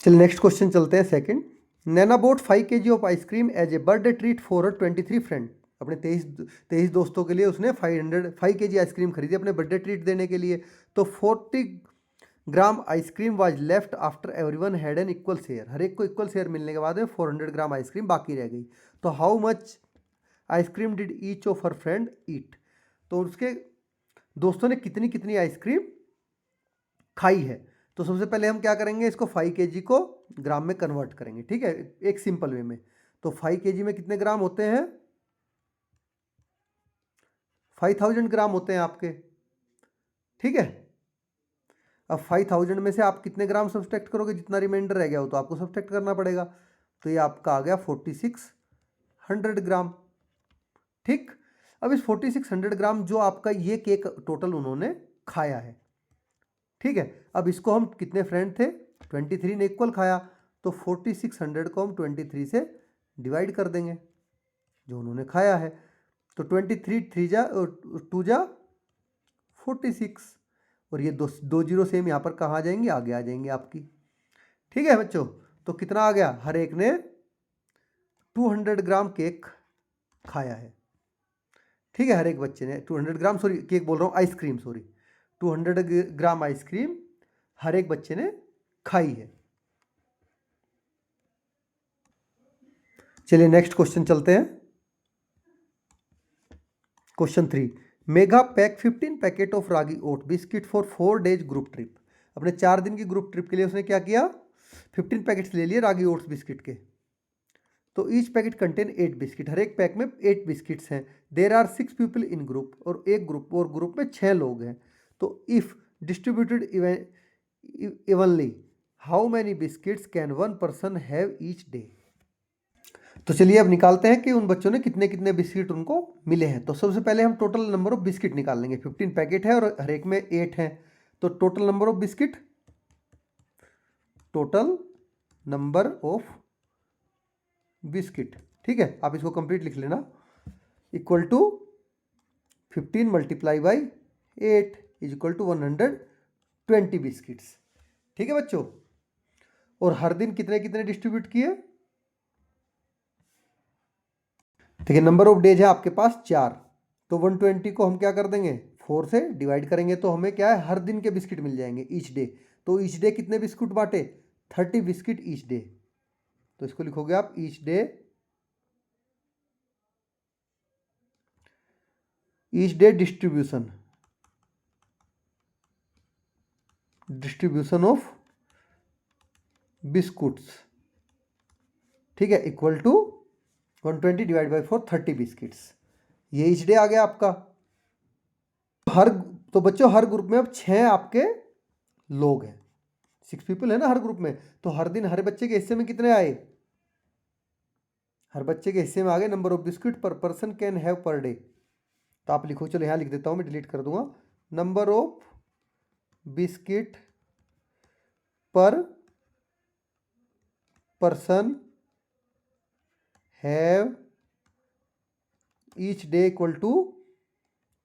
चलिए नेक्स्ट क्वेश्चन चलते हैं, second. Naina bought 5 kg of ice cream as a birthday treat for her 23 friend. अपने 23 दोस्तों के लिए उसने 5 kg आइसक्रीम खरीदी अपने बर्थडे ट्रीट देने के लिए। तो 40 gram ice cream was left after everyone had an equal share. हर एक को इक्वल शेयर मिलने के बाद में 400 ग्राम आइसक्रीम बाकी रह गई। तो how much ice cream did each of her friend eat. तो उसके दोस्तों ने कितनी कितनी आइसक्रीम खाई है। तो सबसे पहले हम क्या करेंगे, इसको 5 kg को ग्राम में कन्वर्ट करेंगे, ठीक है, एक सिंपल वे में। तो 5 kg में कितने ग्राम होते हैं, 5000 ग्राम होते हैं आपके, ठीक है। अब 5000 में से आप कितने ग्राम सब्सट्रैक्ट करोगे, जितना रिमाइंडर रह गया हो तो आपको सब्सट्रैक्ट करना पड़ेगा। तो ये आपका आ गया 4600 ग्राम, ठीक। अब इस 4600 ग्राम जो आपका ये केक टोटल उन्होंने खाया है, ठीक है। अब इसको हम कितने फ्रेंड थे, 23 ने इक्वल खाया, तो 4600 को हम 23 से डिवाइड कर देंगे जो उन्होंने खाया है। तो 23 3 जा 2 जा 46, और ये दो जीरो सेम यहाँ पर कहाँ आ जाएंगे, आगे आ जाएंगे आपकी, ठीक है बच्चों। तो कितना आ गया, हर एक ने 200 ग्राम केक खाया है, ठीक है। हर एक बच्चे ने 200 ग्राम, सॉरी केक बोल रहा हूँ, आइसक्रीम, सॉरी 200 ग्राम आइसक्रीम हर एक बच्चे ने खाई है। चलिए नेक्स्ट क्वेश्चन चलते हैं। Question 3, Megha pack 15 packet of ragi oat biscuit for 4 days group trip. अपने 4 दिन की ग्रुप ट्रिप के लिए उसने क्या किया, 15 पैकेट्स ले लिए रागी ओट्स बिस्किट के। तो ईच पैकेट कंटेन 8 बिस्किट, हर एक पैक में 8 बिस्किट्स हैं। There are 6 people in group, और एक ग्रुप और ग्रुप में 6 लोग हैं। तो if distributed evenly how many biscuits can one person have each day. तो चलिए अब निकालते हैं कि उन बच्चों ने कितने कितने बिस्किट उनको मिले हैं। तो सबसे पहले हम टोटल नंबर ऑफ बिस्किट निकाल लेंगे। 15 पैकेट है और हर एक में 8 हैं, तो total number of biscuit, total number of biscuit, ठीक है। आप इसको कंप्लीट लिख लेना, equal to 15 multiply by 8 is equal to 120 biscuits, ठीक है बच्चों। और हर दिन कितने कितने डिस्ट्रीब्यूट किए, देखिए नंबर ऑफ डेज है आपके पास 4, तो 120 को हम क्या कर देंगे 4 से डिवाइड करेंगे, तो हमें क्या है, हर दिन के बिस्किट मिल जाएंगे ईच डे। तो ईच डे कितने बिस्कुट बांटे, 30 बिस्किट ईच डे। तो इसको लिखोगे आप each day, each day distribution of biscuits, ठीक है, equal to 120 divide by 4 30 biscuits. ये ईच डे आ गया आपका। तो बच्चों हर ग्रुप में अब 6 आपके लोग हैं, 6 पीपल है ना हर ग्रुप में। तो हर दिन हर बच्चे के हिस्से में कितने आए, हर बच्चे के हिस्से में आ गए number of biscuit per person can have per day. तो आप लिखो, चलो यहाँ लिख देता हूँ, मैं डिलीट कर दूंगा, number of biscuit per person have each day equal to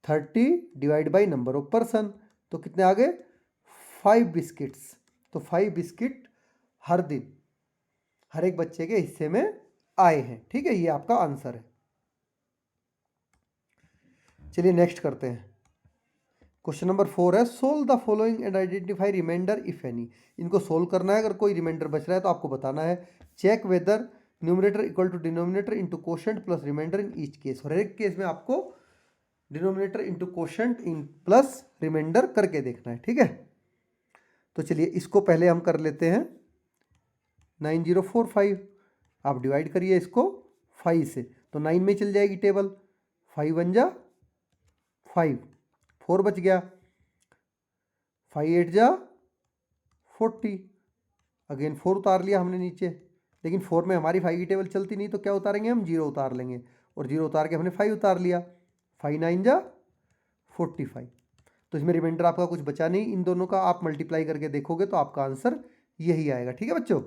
30 divide by number of person. तो कितने आ गए, 5 बिस्किट्स। तो 5 बिस्किट हर दिन हर एक बच्चे के हिस्से में आए हैं, ठीक है, ये आपका आंसर है। चलिए नेक्स्ट करते हैं। क्वेश्चन नंबर 4 है, solve the following and identify reminder if any. इनको सोल्व करना है, अगर कोई रिमाइंडर बच रहा है तो आपको बताना है। Check whether numerator equal to denominator into quotient plus remainder in each case. हर एक केस में आपको denominator into quotient in plus remainder करके देखना है, ठीक है। तो चलिए इसको पहले हम कर लेते हैं 9045। आप डिवाइड करिए इसको 5 से, तो 9 में चल जाएगी टेबल, 5 1 जा 5, 4 बच गया, 5 8 जा 40, अगेन 4 उतार लिया हमने नीचे। लेकिन 4 में हमारी 5 की टेबल चलती नहीं, तो क्या उतारेंगे हम, 0 उतार लेंगे, और 0 उतार के हमने 5 उतार लिया, 5 9 जा 45। तो इसमें रिमाइंडर आपका कुछ बचा नहीं, इन दोनों का आप मल्टीप्लाई करके देखोगे तो आपका आंसर यही आएगा, ठीक है बच्चों।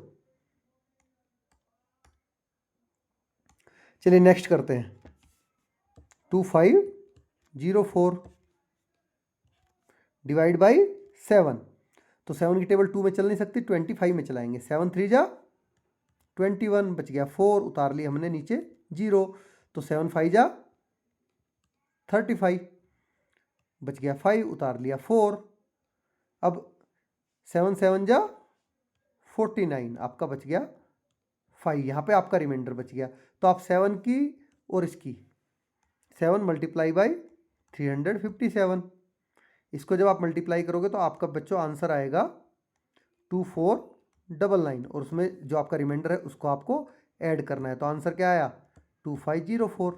चलिए नेक्स्ट करते हैं, 2504 डिवाइड बाई 7। तो 7 की टेबल 2 में चल नहीं सकती, 25 में चलाएंगे, 7 3 जा 21, बच गया 4, उतार लिया हमने नीचे 0, तो 7 5 जा 35, बच गया 5, उतार लिया 4। अब 7 7 जा 49, आपका बच गया 5, यहाँ पे आपका रिमाइंडर बच गया। तो आप 7 की और इसकी 7 मल्टीप्लाई बाई 357, इसको जब आप मल्टीप्लाई करोगे तो आपका बच्चों आंसर आएगा 2499, और उसमें जो आपका रिमाइंडर है उसको आपको ऐड करना है। तो आंसर क्या आया 2504।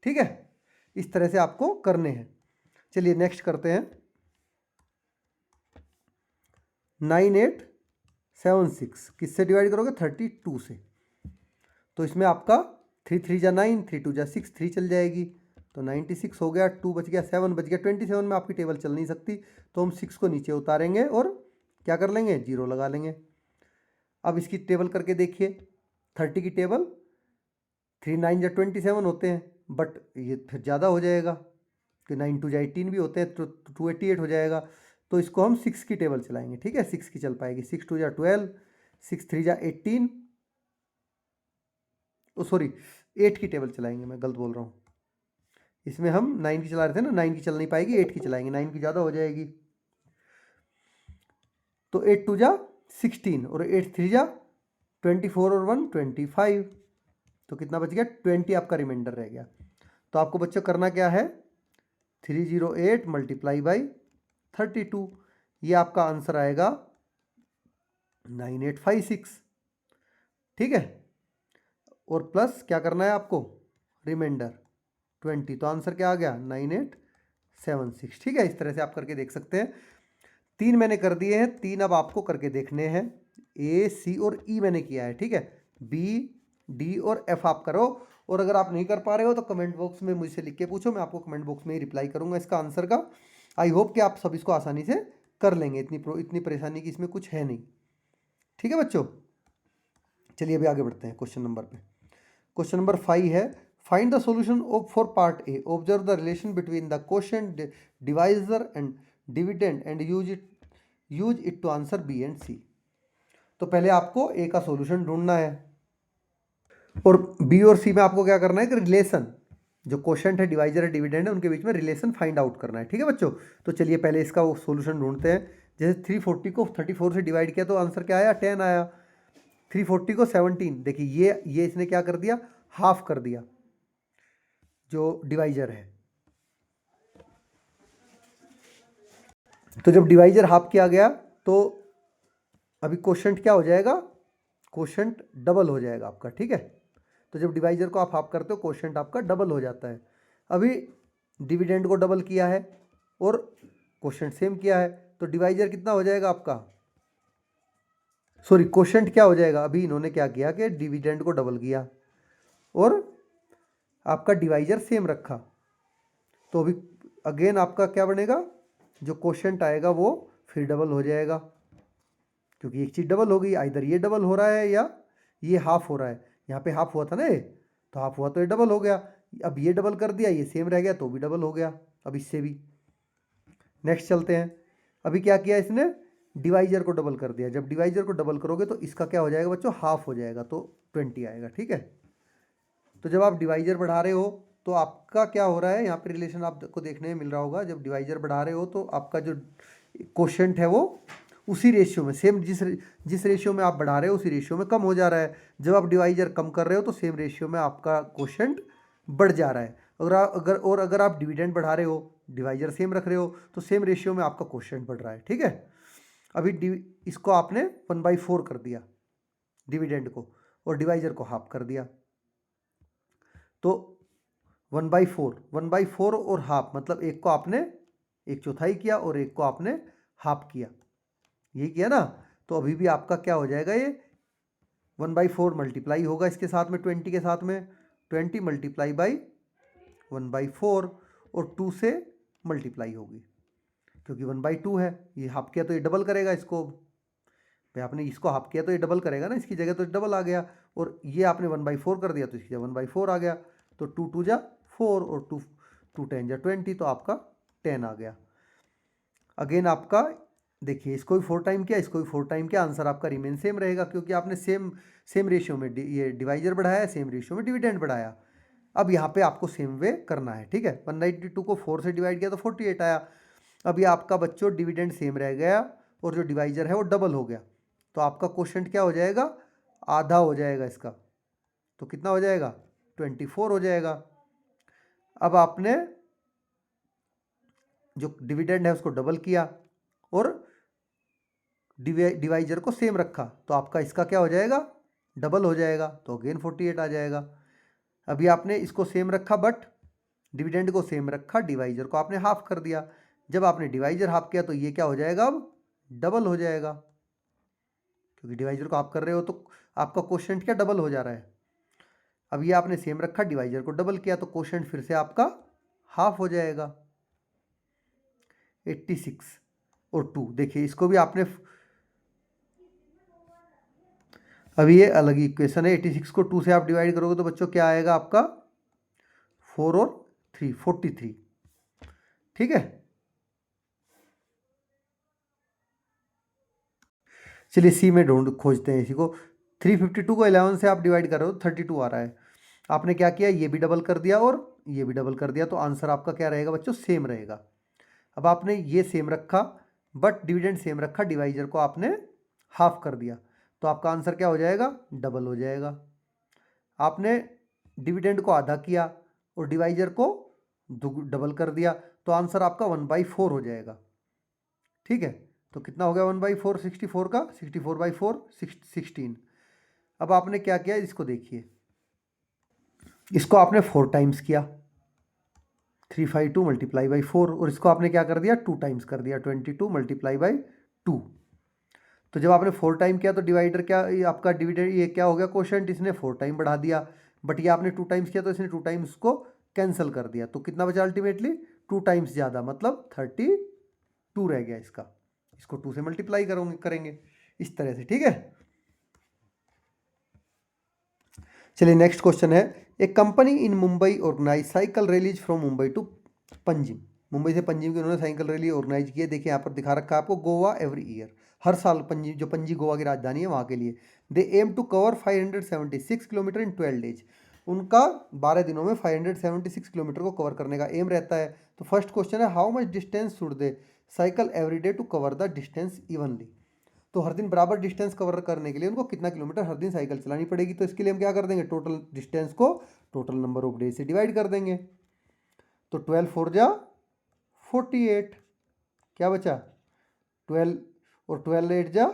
ठीक है, इस तरह से आपको करने हैं। चलिए नेक्स्ट करते हैं 9876, किससे डिवाइड करोगे 32 से। तो इसमें आपका 3 3 जा 9, 3 2 जा 6, 3 चल जाएगी, तो 96 हो गया, 2 बच गया, 7 बच गया। 27 में आपकी टेबल चल नहीं सकती, तो हम 6 को नीचे उतारेंगे और क्या कर लेंगे 0 लगा लेंगे। अब इसकी टेबल करके देखिए, 30 की टेबल 3 9 जा 27 होते हैं, बट ये फिर ज़्यादा हो जाएगा कि 9 2 जा 18 भी होते हैं, तो 288 हो जाएगा। तो इसको हम 6 की टेबल चलाएंगे। ठीक है, 6 की चल पाएगी, 6 2 जा 12, 6 3 जा 18, सॉरी 8 की टेबल चलाएंगे, मैं गलत बोल रहा हूँ। इसमें हम 9 की चला रहे थे ना, 9 की चल नहीं पाएगी, 8 की चलाएंगे, 9 की ज़्यादा हो जाएगी। तो 8 2 जा 16 और 8 3 जा 24 और 1 25, तो कितना बच गया 20, आपका रिमाइंडर रह गया। तो आपको बच्चों करना क्या है 308 मल्टीप्लाई बाई 32, ये आपका आंसर आएगा 9856। ठीक है, और प्लस क्या करना है आपको रिमाइंडर 20, तो आंसर क्या आ गया 9876। ठीक है, इस तरह से आप करके देख सकते हैं। 3 मैंने कर दिए हैं, 3 अब आपको करके देखने हैं। ए सी और ई मैंने किया है। ठीक है, बी डी और एफ आप करो, और अगर आप नहीं कर पा रहे हो तो कमेंट बॉक्स में मुझसे लिख के पूछो, मैं आपको कमेंट बॉक्स में ही रिप्लाई करूंगा इसका आंसर का। आई होप कि आप सब इसको आसानी से कर लेंगे, इतनी परेशानी की इसमें कुछ है नहीं। ठीक है बच्चों, चलिए अभी आगे बढ़ते हैं क्वेश्चन नंबर पे। क्वेश्चन नंबर 5 है, find the solution of for part a, observe the relation between the quotient, divisor and dividend and use it to answer b and c. तो पहले आपको ए का सॉल्यूशन ढूंढना है, और बी और सी में आपको क्या करना है कि रिलेशन, जो क्वोशिएंट है, डिवाइजर है, डिविडेंड है, उनके बीच में रिलेशन फाइंड आउट करना है। ठीक है बच्चों, तो चलिए पहले इसका वो सॉल्यूशन ढूंढते हैं। जैसे 340 को 34 से डिवाइड किया तो आंसर क्या आया 10 आया। 340 को 17, देखिए ये इसने क्या कर दिया हाफ कर दिया जो डिवाइजर है। तो जब डिवाइजर हाफ किया गया तो अभी क्वोशिएंट क्या हो जाएगा, क्वोशिएंट डबल हो जाएगा आपका। ठीक है, तो जब डिवाइजर को आप हाफ करते हो क्वोशिएंट आपका डबल हो जाता है। अभी डिविडेंड को डबल किया है और क्वोशिएंट सेम किया है, तो डिवाइजर कितना हो जाएगा आपका, सॉरी क्वोशिएंट क्या हो जाएगा। अभी इन्होंने क्या किया कि डिविडेंड को डबल किया और आपका डिवाइजर सेम रखा, तो अभी अगेन आपका क्या बनेगा, जो क्वोशिएंट आएगा वो फिर डबल हो जाएगा, क्योंकि एक चीज़ डबल हो गई, इधर ये डबल हो रहा है या ये हाफ हो रहा है। यहाँ पे हाफ हुआ था ना ये, तो हाफ हुआ तो ये डबल हो गया। अब ये डबल कर दिया, ये सेम रह गया तो भी डबल हो गया। अब इससे भी नेक्स्ट चलते हैं। अभी क्या किया इसने, डिवाइजर को डबल कर दिया। जब डिवाइजर को डबल करोगे तो इसका क्या हो जाएगा बच्चों, हाफ हो जाएगा, तो 20 आएगा। ठीक है, तो जब आप डिवाइजर बढ़ा रहे हो तो आपका क्या हो रहा है, यहाँ पे रिलेशन आपको देखने में मिल रहा होगा। जब डिवाइजर बढ़ा रहे हो तो आपका जो क्वोशिएंट है वो उसी रेशियो में, सेम जिस रेशियो में आप बढ़ा रहे हो उसी रेशियो में कम हो जा रहा है। जब आप डिवाइजर कम कर रहे हो तो सेम रेशियो में आपका क्वोशिएंट बढ़ जा रहा है। अगर आप डिविडेंड बढ़ा रहे हो, डिवाइजर सेम रख रहे हो, तो सेम रेशियो में आपका क्वोशिएंट बढ़ रहा है। ठीक है, अभी इसको आपने 1/4 कर दिया डिविडेंड को, और डिवाइजर को हाफ कर दिया, तो 1/4 और हाफ, मतलब एक को आपने 1/4 किया और एक को आपने हाफ किया, ये किया ना। तो अभी भी आपका क्या हो जाएगा, ये 1/4 मल्टीप्लाई होगा इसके साथ में 20 के साथ में, 20 मल्टीप्लाई बाई 1/4 और 2 से मल्टीप्लाई होगी, क्योंकि 1/2 है। ये हाफ किया तो ये डबल करेगा इसको, भाई आपने इसको हाफ किया तो ये डबल करेगा ना, इसकी जगह तो डबल आ गया, और ये आपने 1/4 कर दिया तो इसकी जगह 1/4 आ गया। तो 2 2 जा 4 और 2 10 जा 20, तो आपका 10 आ गया। अगेन आपका देखिए, इसको भी 4 टाइम किया, इसको भी 4 टाइम किया, आंसर आपका रिमेन सेम रहेगा, क्योंकि आपने सेम रेशियो में ये डिवाइजर बढ़ाया, सेम रेशियो में डिविडेंड बढ़ाया। अब यहाँ पे आपको सेम वे करना है। ठीक है, 192 को 4 से डिवाइड किया तो 48 आया। अब ये आपका बच्चों डिविडेंड सेम रह गया और जो डिवाइजर है वो डबल हो गया, तो आपका क्वोशंट क्या हो जाएगा, आधा हो जाएगा इसका। तो कितना हो जाएगा, 24 हो जाएगा। अब आपने जो डिविडेंड है उसको डबल किया और डिवाइजर को सेम रखा, तो आपका इसका क्या हो जाएगा, डबल हो जाएगा, तो अगेन 48 आ जाएगा। अभी आपने इसको सेम रखा बट डिविडेंड को सेम रखा, डिवाइजर को आपने हाफ कर दिया। जब आपने डिवाइजर हाफ किया तो ये क्या हो जाएगा, अब डबल हो जाएगा, क्योंकि डिवाइजर को हाफ कर रहे हो तो आपका क्वोशंट क्या डबल हो जा रहा है। अब ये आपने सेम रखा, डिवाइजर को डबल किया, तो क्वोशंट फिर से आपका हाफ हो जाएगा। 86 और 2, देखिए इसको भी आपने, अभी ये अलग ही इक्वेशन है, 86 को 2 से आप डिवाइड करोगे तो बच्चों क्या आएगा आपका, 4 और 3, 43। ठीक है, चलिए सी में खोजते हैं इसी को। 352 को 11 से आप डिवाइड कर रहे हो, 32 आ रहा है। आपने क्या किया, ये भी डबल कर दिया और ये भी डबल कर दिया, तो आंसर आपका क्या रहेगा बच्चों, सेम रहेगा। अब आपने ये सेम रखा बट डिविडेंड सेम रखा, डिवाइजर को आपने हाफ कर दिया, तो आपका आंसर क्या हो जाएगा, डबल हो जाएगा। आपने डिविडेंड को आधा किया और डिवाइजर को डबल कर दिया, तो आंसर आपका 1/4 हो जाएगा। ठीक है, तो कितना हो गया 1/4, 64 का 64/4 16। अब आपने क्या किया, इसको देखिए, इसको आपने 4 टाइम्स किया, 352 मल्टीप्लाई बाई 4, और इसको आपने क्या कर दिया, 2 टाइम्स कर दिया, 22 मल्टीप्लाई बाई 2। तो जब आपने 4 टाइम किया तो डिवाइडर क्या, ये आपका डिविडेंड ये क्या हो गया, क्वोशंट इसने 4 टाइम बढ़ा दिया, बट ये आपने 2 टाइम्स किया तो इसने 2 टाइम्स को कैंसिल कर दिया, तो कितना बचा अल्टीमेटली, 2 टाइम्स ज़्यादा, मतलब 32 रह गया इसका। इसको 2 से मल्टीप्लाई करेंगे इस तरह से। ठीक है, चलिए नेक्स्ट क्वेश्चन है, a company in Mumbai organise cycle rallies from Mumbai to Panjim. Mumbai से पंजिम की उन्होंने साइकिल रैली ऑर्गेनाइज की है। देखिए यहाँ पर दिखा रखा है आपको, गोवा एवरी ईयर, हर साल पंजी, जो पणजी गोवा की राजधानी है वहाँ के लिए। They aim to cover 576 kilometre in 12 days. उनका 12 दिनों में 576 किलोमीटर को कवर करने का एम रहता है। तो फर्स्ट क्वेश्चन है, how much distance should they cycle every day to cover the distance evenly. तो हर दिन बराबर डिस्टेंस कवर करने के लिए उनको कितना किलोमीटर हर दिन साइकिल चलानी पड़ेगी। तो इसके लिए हम क्या कर देंगे, टोटल डिस्टेंस को टोटल नंबर ऑफ डेज से डिवाइड कर देंगे। तो 12 4 जा 48, क्या बचा 12, और 12 8 जा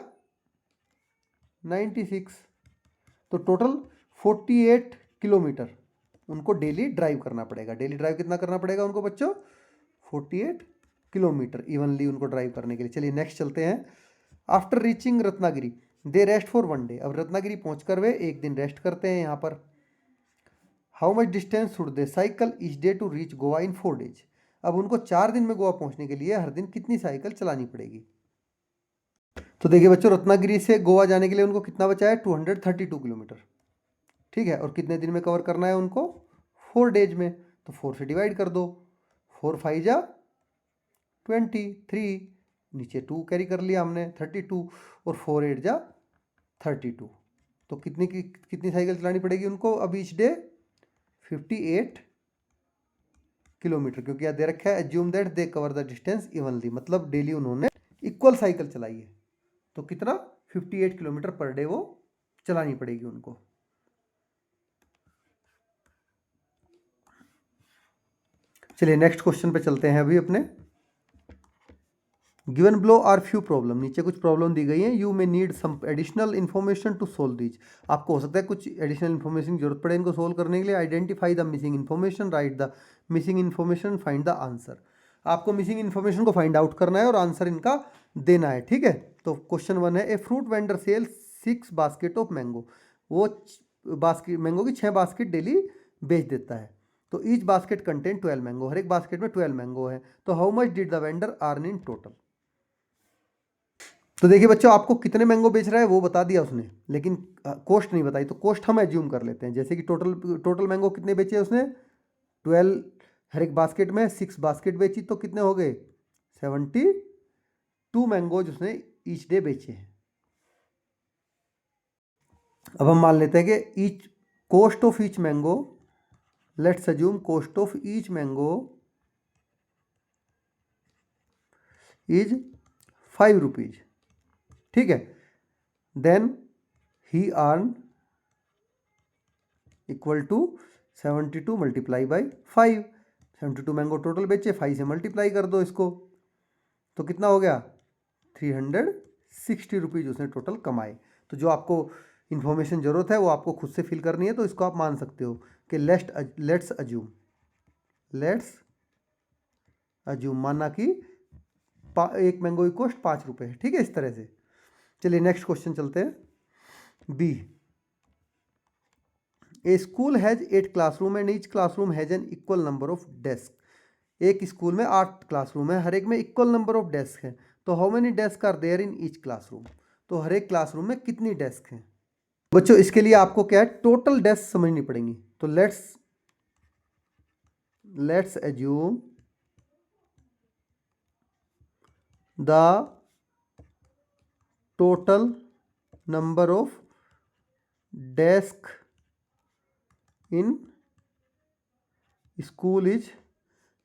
96, तो टोटल 48 किलोमीटर उनको डेली ड्राइव करना पड़ेगा। डेली ड्राइव कितना करना पड़ेगा उनको बच्चों, 48 किलोमीटर इवनली उनको ड्राइव करने के लिए। चलिए नेक्स्ट चलते हैं। After reaching Ratnagiri they rest for 1 day. अब रत्नागिरी पहुंचकर वे एक दिन रेस्ट करते हैं यहाँ पर। How much distance should they cycle each day to reach Goa in 4 days. अब उनको 4 दिन में गोवा पहुंचने के लिए हर दिन कितनी साइकिल चलानी पड़ेगी। तो देखिए बच्चों, रत्नागिरी से गोवा जाने के लिए उनको कितना बचा है, 232 किलोमीटर। ठीक है, और कितने दिन में कवर करना है उनको, 4 डेज में। तो 4 से डिवाइड कर दो, 4 5 जा 23, नीचे 2 कैरी कर लिया हमने 32, और 4 8 जा 32। तो कितनी साइकिल चलानी पड़ेगी उनको अब ईच डे, 58 किलोमीटर, क्योंकि यहाँ दे रखा है assume that they cover the distance evenly, मतलब डेली उन्होंने इक्वल साइकिल चलाई है। तो कितना, 58 किलोमीटर पर डे वो चलानी पड़ेगी उनको। चलिए नेक्स्ट क्वेश्चन पे चलते हैं अभी अपने। Given below are few problem, नीचे कुछ प्रॉब्लम दी गई है। You may need some additional information to solve these. आपको हो सकता है कुछ एडिशनल इन्फॉर्मेशन की जरूरत पड़े इनको सोल्व करने के लिए। Identify the missing information, right the missing information, find the answer. आपको मिसिंग इन्फॉर्मेशन को फाइंड आउट करना है और आंसर इनका देना है। ठीक है, तो क्वेश्चन 1 है, a fruit vendor sell 6 basket of mango. वो बास्केट मैंगो की 6 बास्केट डेली बेच देता है। तो ईच बास्केट कंटेन 12 मैंगो, हर एक बास्केट में 12 मैंगो है। तो how much did the vendor earn in total. तो देखिए बच्चों, आपको कितने मैंगो बेच रहा है वो बता दिया उसने, लेकिन कॉस्ट नहीं बताई। तो कॉस्ट हम एज्यूम कर लेते हैं, जैसे कि टोटल मैंगो कितने बेचे उसने, 12, हर एक बास्केट में 6 बास्केट बेची, तो कितने हो गए, 72 मैंगोज उसने ईच डे बेचे हैं। अब हम मान लेते हैं कि each cost of each mango, let's assume cost of each mango is 5 rupees. ठीक है। Then he earn equal to 72 multiply by 5। 72 mango total बेचे, 5 से मल्टीप्लाई कर दो इसको, तो कितना हो गया 360 रुपीज़ उसने टोटल कमाए। तो जो आपको इन्फॉर्मेशन ज़रूरत है वो आपको खुद से फिल करनी है, तो इसको आप मान सकते हो कि लेट्स अज्यूम माना कि एक मैंगो की कॉस्ट 5 रुपये है। ठीक है, इस तरह से। चलिए नेक्स्ट क्वेश्चन चलते हैं। B, a school has 8 classroom and each classroom has an equal number of desk. एक स्कूल में 8 क्लासरूम है, हर एक में इक्वल नंबर ऑफ डेस्क है। तो how many desk are there in each classroom? तो हर एक क्लासरूम में कितनी डेस्क हैं? बच्चों इसके लिए आपको क्या है, टोटल डेस्क समझनी पड़ेंगी। तो let's assume the total number of desk in school is,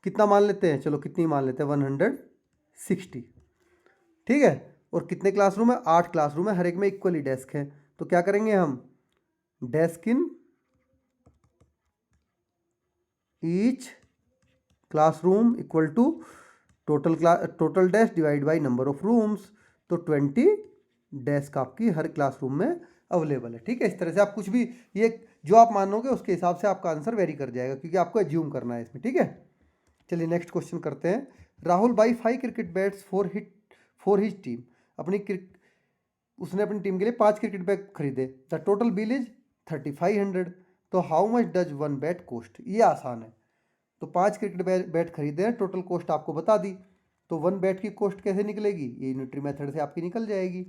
कितना मान लेते हैं, चलो कितनी मान लेते हैं, 160। ठीक है, और कितने क्लासरूम है, 8 क्लासरूम है, हर एक में इक्वली डेस्क है। तो क्या करेंगे हम, desk in each classroom equal to total desk divide by number of rooms. तो 20 डेस्क आपकी हर क्लासरूम में अवेलेबल है। ठीक है, इस तरह से आप कुछ भी, ये जो आप मानोगे उसके हिसाब से आपका आंसर वेरी कर जाएगा, क्योंकि आपको एज्यूम करना है इसमें। ठीक है, चलिए नेक्स्ट क्वेश्चन करते हैं। Rahul by 5 cricket bats for his team. उसने अपनी टीम के लिए 5 क्रिकेट बैट खरीदे। The total bill is 3500। तो how much does one bat cost? ये आसान है। तो 5 क्रिकेट बैट खरीदे हैं, टोटल कॉस्ट आपको बता दी। तो 1 बैट की कॉस्ट कैसे निकलेगी, ये यूनिटरी मेथड से आपकी निकल जाएगी।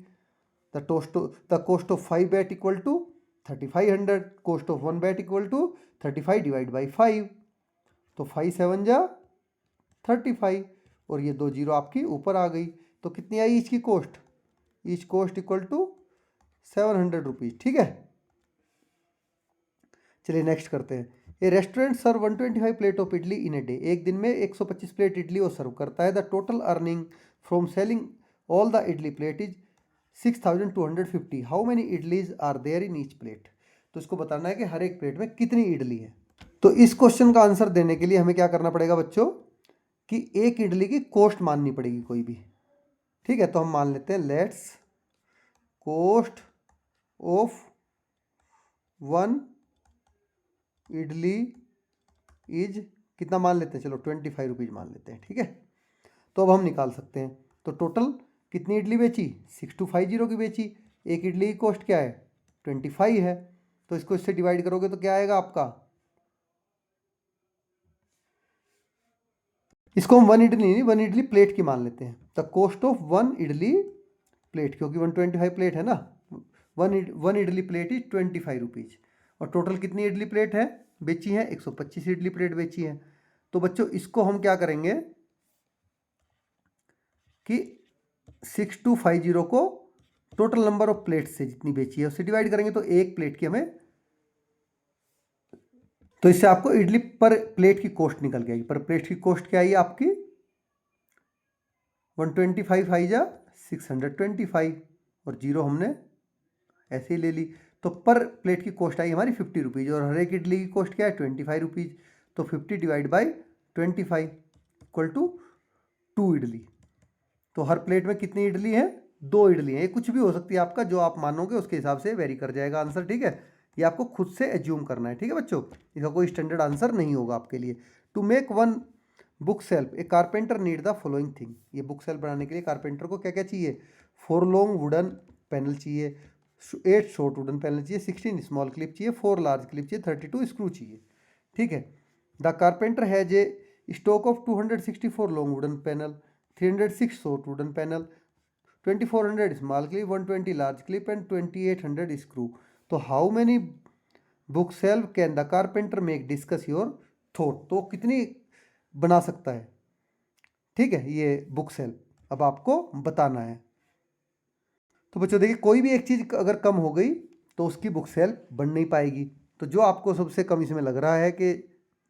The cost of 5 bat equal to 3500, cost of 1 bat equal to 35 divide by 5। तो 5 7 जा 35, और ये 2 जीरो आपकी ऊपर आ गई। तो कितनी आई ईच की cost? Each cost equal to 700 rupees. ठीक है, चलिए नेक्स्ट करते हैं। A restaurant serve 125 plate of idli in a day. एक दिन में 125 प्लेट इडली वो सर्व करता है। The total earning from selling all the idli plate is 6250। How many idlis are there in each plate? तो इसको बताना है कि हर एक प्लेट में कितनी इडली है। तो इस क्वेश्चन का आंसर देने के लिए हमें क्या करना पड़ेगा बच्चों, कि एक इडली की कॉस्ट माननी पड़ेगी कोई भी। ठीक है, तो हम मान लेते हैं let's cost of 1 idli is, कितना मान लेते हैं, चलो 25 रुपीज़ मान लेते हैं। ठीक है, तो अब हम निकाल सकते हैं। तो टोटल कितनी इडली बेची, 6250 की बेची। एक इडली की कॉस्ट क्या है, 25 है। तो इसको इससे डिवाइड करोगे तो क्या आएगा आपका, इसको हम 1 इडली नहीं 1 इडली प्लेट की मान लेते हैं। The cost of 1 idli plate, क्योंकि 125 प्लेट है ना, 1 इडली प्लेट इज 25 रुपीज़। और टोटल कितनी इडली प्लेट है बेची है, 125 इडली प्लेट बेची है। तो बच्चों इसको हम क्या करेंगे कि 6250 को टोटल नंबर ऑफ प्लेट से जितनी बेची है उससे डिवाइड करेंगे, तो एक प्लेट की हमें, तो इससे आपको इडली पर प्लेट की कॉस्ट निकल गई। पर प्लेट की कॉस्ट क्या आई आपकी, 125 आई जा 625, और जीरो हमने ऐसे ही ले ली। तो पर प्लेट की कॉस्ट आई हमारी 50 रुपीज़, और हर एक इडली की कॉस्ट क्या है, 25 रुपीज़। तो 50 divide by 25 equal to 2 idli. तो हर प्लेट में कितनी इडली है, 2 इडली है। ये कुछ भी हो सकती है आपका, जो आप मानोगे उसके हिसाब से वेरी कर जाएगा आंसर। ठीक है, ये आपको खुद से एज्यूम करना है। ठीक है बच्चों, इसका कोई स्टैंडर्ड आंसर नहीं होगा आपके लिए। To make 1 book shelf a carpenter need the following thing. ये बुक सेल्फ बनाने के लिए कारपेंटर को क्या क्या चाहिए, 4 लॉन्ग वुडन पैनल चाहिए, 8 शॉर्ट वुडन पैनल चाहिए, 16 स्मॉल क्लिप चाहिए, 4 लार्ज क्लिप चाहिए, 32 स्क्रू चाहिए। ठीक है, the carpenter has a stock of 264 long wooden panel, 306 short wooden panel, 2400 small clip, 120 large clip and 2800 screw. तो how many book shelf can the carpenter make, discuss your thought. तो कितनी बना सकता है, ठीक है, ये बुक सेल्फ अब आपको बताना है। तो बच्चों देखिए, कोई भी एक चीज़ अगर कम हो गई तो उसकी बुक सेल्फ बन नहीं पाएगी। तो जो आपको सबसे कम इसमें लग रहा है कि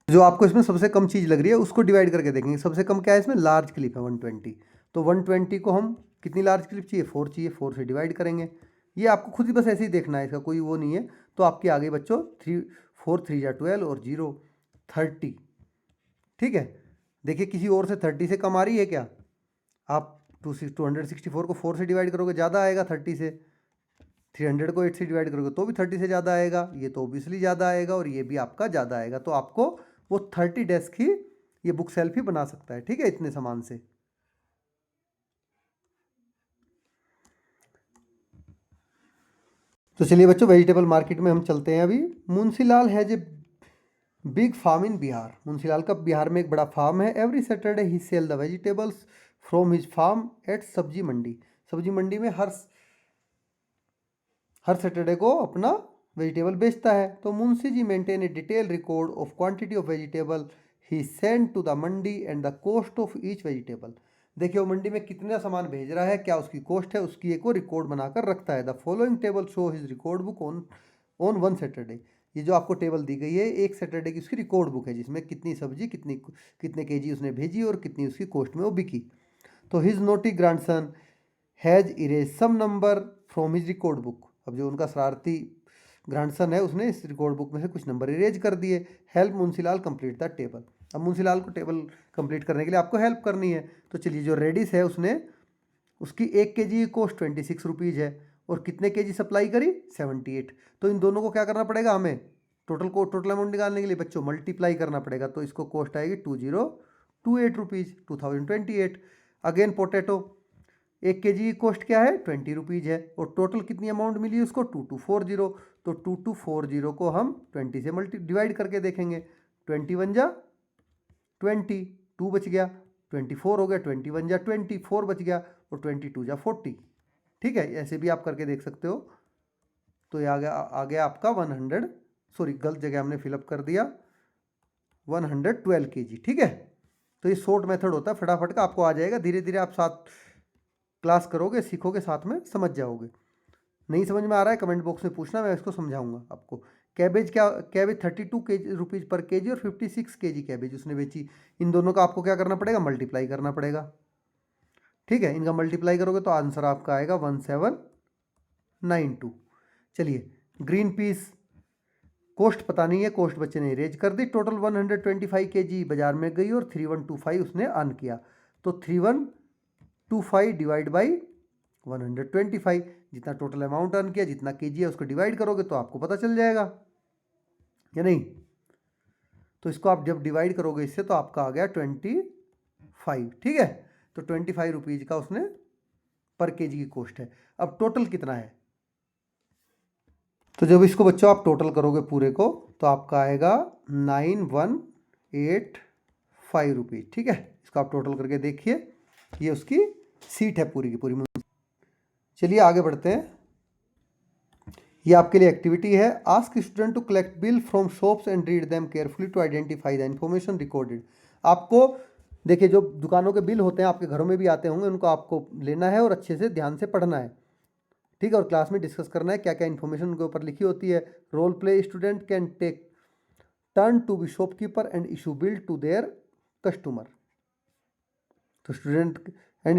जो आपको इसमें सबसे कम चीज़ लग रही है उसको डिवाइड करके देखेंगे। सबसे कम क्या है इसमें, लार्ज क्लिप है 120। तो 120 को हम कितनी लार्ज क्लिप चाहिए, 4 चाहिए, 4 से डिवाइड करेंगे। ये आपको खुद ही बस ऐसे ही देखना है, इसका कोई वो नहीं है। तो आपके आगे बच्चों 4 3 जा 12 और 0 30। ठीक है, देखिए किसी और से 30 से कम आ रही है क्या? आप 264 को 4 से डिवाइड करोगे ज़्यादा आएगा 30 से, 300 को 8 से डिवाइड करोगे तो भी 30 से ज़्यादा आएगा, ये तो ऑब्वियसली ज़्यादा आएगा और ये भी आपका ज़्यादा आएगा। तो आपको वो 30 डेस्क ही ये बुक सेल्फ ही बना सकता है। ठीक है, इतने सामान से। तो चलिए बच्चों, वेजिटेबल मार्केट में हम चलते हैं अभी। Munshilal has a big farm in Bihar. Munshilal का बिहार में एक बड़ा फार्म है। Every Saturday he sell the vegetables from his farm at sabzi mandi. सब्जी मंडी में हर सैटरडे को अपना वेजिटेबल बेचता है। तो Munshi ji maintain a detail record of quantity of vegetable he send to the mandi and the cost of each vegetable. देखिए वो मंडी में कितना सामान भेज रहा है, क्या उसकी कॉस्ट है, उसकी एक वो रिकॉर्ड बनाकर रखता है। The following table show his record book on one Saturday. ये जो आपको टेबल दी गई है, एक सैटरडे की उसकी रिकॉर्ड बुक है, जिसमें कितनी सब्जी कितने केजी उसने भेजी और कितनी उसकी कॉस्ट में वो बिकी। तो his naughty grandson has erase some number from his record book. अब जो उनका शरारती ग्रैंडसन है उसने इस रिकॉर्ड बुक में से कुछ नंबर इरेज कर दिए। Help Munshilal complete the table. अब मुंशीलाल को टेबल कंप्लीट करने के लिए आपको हेल्प करनी है। तो चलिए, जो रेडिस है उसने उसकी 1 केजी की कॉस्ट 26 रुपीज़ है और कितने केजी सप्लाई करी 78। तो इन दोनों को क्या करना पड़ेगा हमें, टोटल अमाउंट निकालने के लिए बच्चों मल्टीप्लाई करना पड़ेगा। तो इसको कॉस्ट आएगी 2028 रुपीज़, 2028। अगेन पोटैटो, 1 केजी की कॉस्ट क्या है 20 रुपीज़ है और टोटल कितनी अमाउंट मिली उसको 2240। तो 2240 को हम 20 से डिवाइड करके देखेंगे। 21 जा 20, 2 बच गया, 24 हो गया, 21 जा 20, 4 बच गया और 22 जा 40। ठीक है, ऐसे भी आप करके देख सकते हो। तो ये आ गया आपका 100, सॉरी गलत जगह हमने फिलअप कर दिया, 112 केजी। ठीक है, तो ये शॉर्ट मेथड होता है, फटाफट का आपको आ जाएगा। धीरे धीरे आप साथ क्लास करोगे, सीखोगे, साथ में समझ जाओगे। नहीं समझ में आ रहा है कमेंट बॉक्स में पूछना, मैं इसको समझाऊंगा आपको। कैबेज 32 रुपीज़ पर केजी और 56 केजी कैबेज उसने बेची। इन दोनों का आपको क्या करना पड़ेगा, मल्टीप्लाई करना पड़ेगा। ठीक है, इनका मल्टीप्लाई करोगे तो आंसर आपका आएगा 1792। चलिए, ग्रीन पीस कॉस्ट पता नहीं है, कॉस्ट बच्चे ने इरेज कर दी। टोटल 125 केजी बाजार में गई और 3125 उसने अर्न किया। तो 3125 डिवाइड बाई 125, जितना टोटल अमाउंट अर्न किया, जितना केजी है उसको डिवाइड करोगे तो आपको पता चल जाएगा या नहीं। तो इसको आप जब डिवाइड करोगे इससे तो आपका आ गया 25। ठीक है, तो 25 रुपीज़ का उसने पर केजी की कॉस्ट है। अब टोटल कितना है, तो जब इसको बच्चों आप टोटल करोगे पूरे को तो आपका आएगा 9185 रुपीज़। ठीक है, इसको आप टोटल करके देखिए, ये उसकी सीट है पूरी की पूरी। चलिए आगे बढ़ते हैं। ये आपके लिए एक्टिविटी है। Ask student to collect bill from shops and read them carefully to identify the information recorded. आपको देखिए, जो दुकानों के बिल होते हैं आपके घरों में भी आते होंगे, उनको आपको लेना है और अच्छे से ध्यान से पढ़ना है। ठीक है, और क्लास में डिस्कस करना है क्या क्या इन्फॉर्मेशन उनके ऊपर लिखी होती है। Role play, student can take turn to be shopkeeper and issue bill to their customer. तो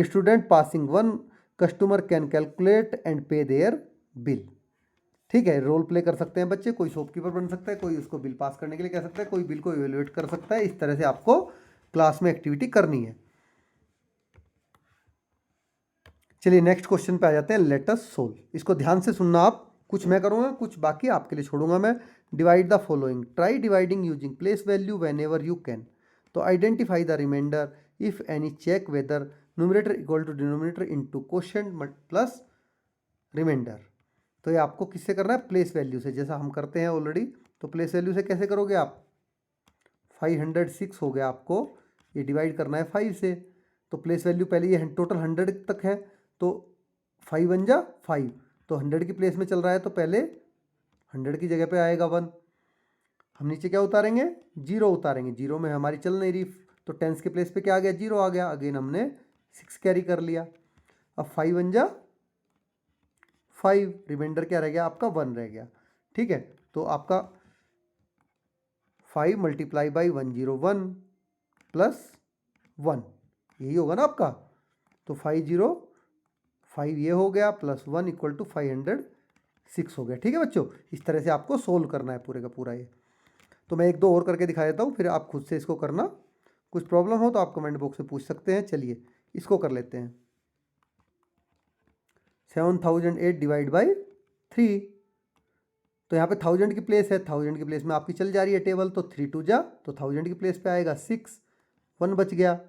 student passing one customer can calculate and pay their bill. ठीक है, रोल प्ले कर सकते हैं बच्चे, कोई शॉपकीपर बन सकता है, कोई उसको बिल पास करने के लिए कह सकता है, कोई बिल को इवेल्युएट कर सकता है। इस तरह से आपको क्लास में एक्टिविटी करनी है। चलिए नेक्स्ट क्वेश्चन पे आ जाते हैं। Late us solve. इसको ध्यान से सुनना आप, कुछ मैं करूँगा, कुछ बाकी आपके लिए छोड़ूंगा मैं। Divide the following, try dividing using place value whenever you can. तो identify the remainder if any, check whether numerator equal to denominator into quotient plus remainder. तो ये आपको किससे करना है, प्लेस वैल्यू से, जैसा हम करते हैं ऑलरेडी। तो प्लेस वैल्यू से कैसे करोगे आप, 506 हो गया आपको, ये डिवाइड करना है 5 से। तो प्लेस वैल्यू पहले ये टोटल 100 तक है, तो 5 1 जा 5, तो 100 की प्लेस में चल रहा है तो पहले 100 की जगह पे आएगा 1। हम नीचे क्या उतारेंगे, 0 उतारेंगे। 0 में हमारी चल नहीं रही, तो टेंस के प्लेस पे क्या आ गया, 0 आ गया। अगेन हमने 6 कैरी कर लिया। अब 5 1 जा 5, रिमाइंडर क्या रह गया आपका, 1 रह गया। ठीक है, तो आपका 5 मल्टीप्लाई बाई 101 प्लस 1, यही होगा ना आपका। तो 50 5 ये हो गया प्लस 1 इक्वल टू 506 हो गया। ठीक है बच्चों, इस तरह से आपको सोल्व करना है पूरे का पूरा ये। तो मैं एक दो और करके दिखा देता हूँ, फिर आप खुद से इसको करना। कुछ प्रॉब्लम हो तो आप कमेंट बॉक्स में पूछ सकते हैं। चलिए इसको कर लेते हैं। 7008 डिवाइड बाई 3। तो यहाँ पे 1000 की प्लेस है, 1000 की प्लेस में आपकी चल जा रही है टेबल, तो 3 2 जा, तो 1000 की प्लेस पे आएगा 6, 1 बच गया।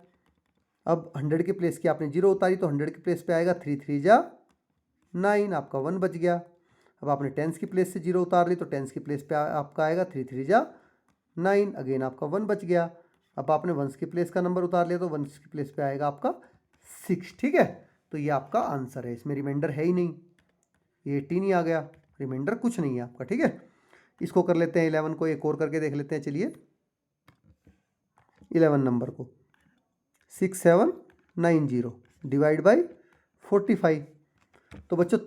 अब 100 की प्लेस की आपने 0 उतारी, तो 100 की प्लेस पे आएगा 3 3 जा 9, आपका 1 बच गया। अब आपने टेंस की प्लेस से 0 उतार ली, तो टेंस की प्लेस पे आपका आएगा 3 3 जा 9, अगेन आपका 1 बच गया। अब आपने वंस की प्लेस का नंबर उतार लिया, तो वंस की प्लेस पे आएगा आपका 6। ठीक है, तो ये आपका आंसर है। इसमें रिमाइंडर है ही नहीं, ये 18 ही आ गया, रिमाइंडर कुछ नहीं है आपका। ठीक है, इसको कर लेते हैं 11 को, एक और करके देख लेते हैं। चलिए 11 नंबर को 6790 डिवाइड बाई 45। तो बच्चों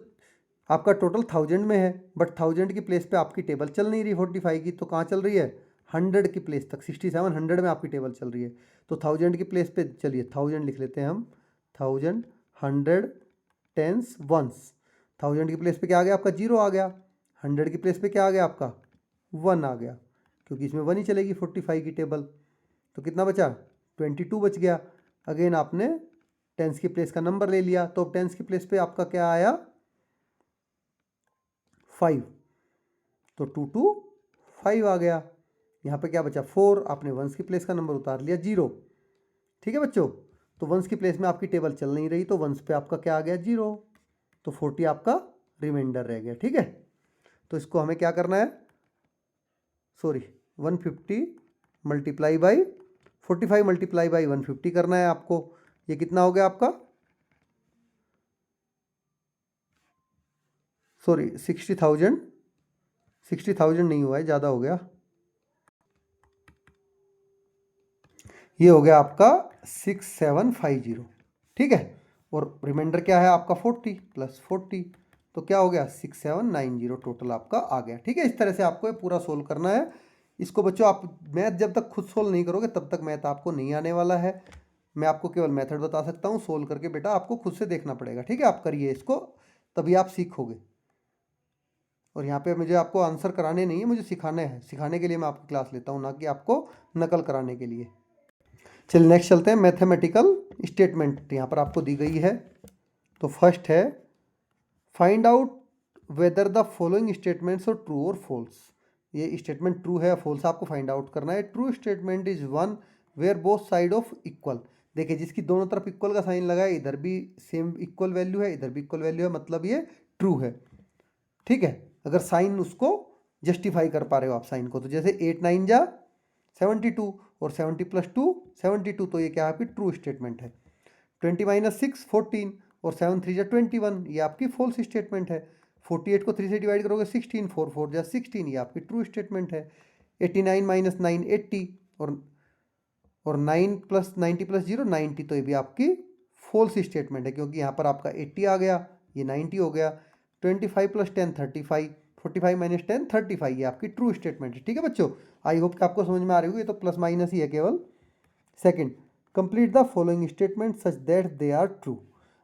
आपका टोटल 1000 में है, बट 1000 की प्लेस पे आपकी टेबल चल नहीं रही 45 की, तो कहाँ चल रही है 100 की प्लेस तक, 6700 में आपकी टेबल चल रही है। तो 1000 की प्लेस पे चलिए 1000 लिख लेते हैं हम, 1000 100 टेंस वंस। 1000 की प्लेस पे क्या आ गया आपका 0 आ गया, 100 की प्लेस पे क्या आ गया आपका 1 आ गया, क्योंकि इसमें 1 ही चलेगी 45 की टेबल। तो कितना बचा 22 बच गया। अगेन आपने टेंस की प्लेस का नंबर ले लिया, तो टेंस की प्लेस पे आपका क्या आया 5, तो 2 2 5 आ गया। यहाँ पे क्या बचा 4, आपने वंस की प्लेस का नंबर उतार लिया 0। ठीक है बच्चों, तो वंस की प्लेस में आपकी टेबल चल नहीं रही, तो वंस पे आपका क्या आ गया 0, तो 40 आपका रिमाइंडर रह गया। ठीक है, तो इसको हमें क्या करना है, sorry 150 multiply by 45 multiply by 150 करना है आपको। ये कितना हो गया आपका, सॉरी 60,000 नहीं हुआ है, ज़्यादा हो गया। ये हो गया आपका 6750। ठीक है, और रिमाइंडर क्या है आपका 40 प्लस 40, तो क्या हो गया 6790 टोटल आपका आ गया। ठीक है, इस तरह से आपको ये पूरा सोल्व करना है। इसको बच्चों आप मैथ जब तक खुद सोल्व नहीं करोगे तब तक मैथ आपको नहीं आने वाला है। मैं आपको केवल मेथड बता सकता हूँ, सोल्व करके बेटा आपको खुद से देखना पड़ेगा। ठीक है, आप करिए इसको, तभी आप सीखोगे। और यहाँ पे मुझे आपको आंसर कराने नहीं है, मुझे सिखाना है, सिखाने के लिए मैं आपकी क्लास लेता हूँ, ना कि आपको नकल कराने के लिए। चलिए नेक्स्ट चलते हैं, मैथमेटिकल स्टेटमेंट यहाँ पर आपको दी गई है। तो फर्स्ट है find out whether the following statements are true or false. ये स्टेटमेंट ट्रू है या फॉल्स आपको फाइंड आउट करना है। True statement is one where both side of equal. देखिए जिसकी दोनों तरफ इक्वल का साइन लगा है, इधर भी सेम इक्वल वैल्यू है, इधर भी इक्वल वैल्यू है, मतलब ये ट्रू है। ठीक है, अगर साइन उसको जस्टिफाई कर पा रहे हो आप साइन को, तो जैसे 8 9 जा 72 और 70 प्लस 2 72, तो ये क्या है आपकी ट्रू स्टेटमेंट है। 20 माइनस 6 14 और 7 3 जा 21, ये आपकी फॉल्स स्टेटमेंट है। 48 को 3 से डिवाइड करोगे 16, 4 4 जा 16, ये आपकी ट्रू स्टेटमेंट है। 89 माइनस 9 80 और 9 प्लस 90 प्लस 0 90, तो ये भी आपकी फॉल्स स्टेटमेंट है, क्योंकि यहाँ पर आपका 80 आ गया, ये 90 हो गया। 25 प्लस 10 35, 45 माइनस 10 35, ये आपकी ट्रू स्टेटमेंट है। ठीक है बच्चों, आई होप कि आपको समझ में आ रही होगी, ये तो प्लस माइनस ही है केवल। Second, complete the following statement such that they are true.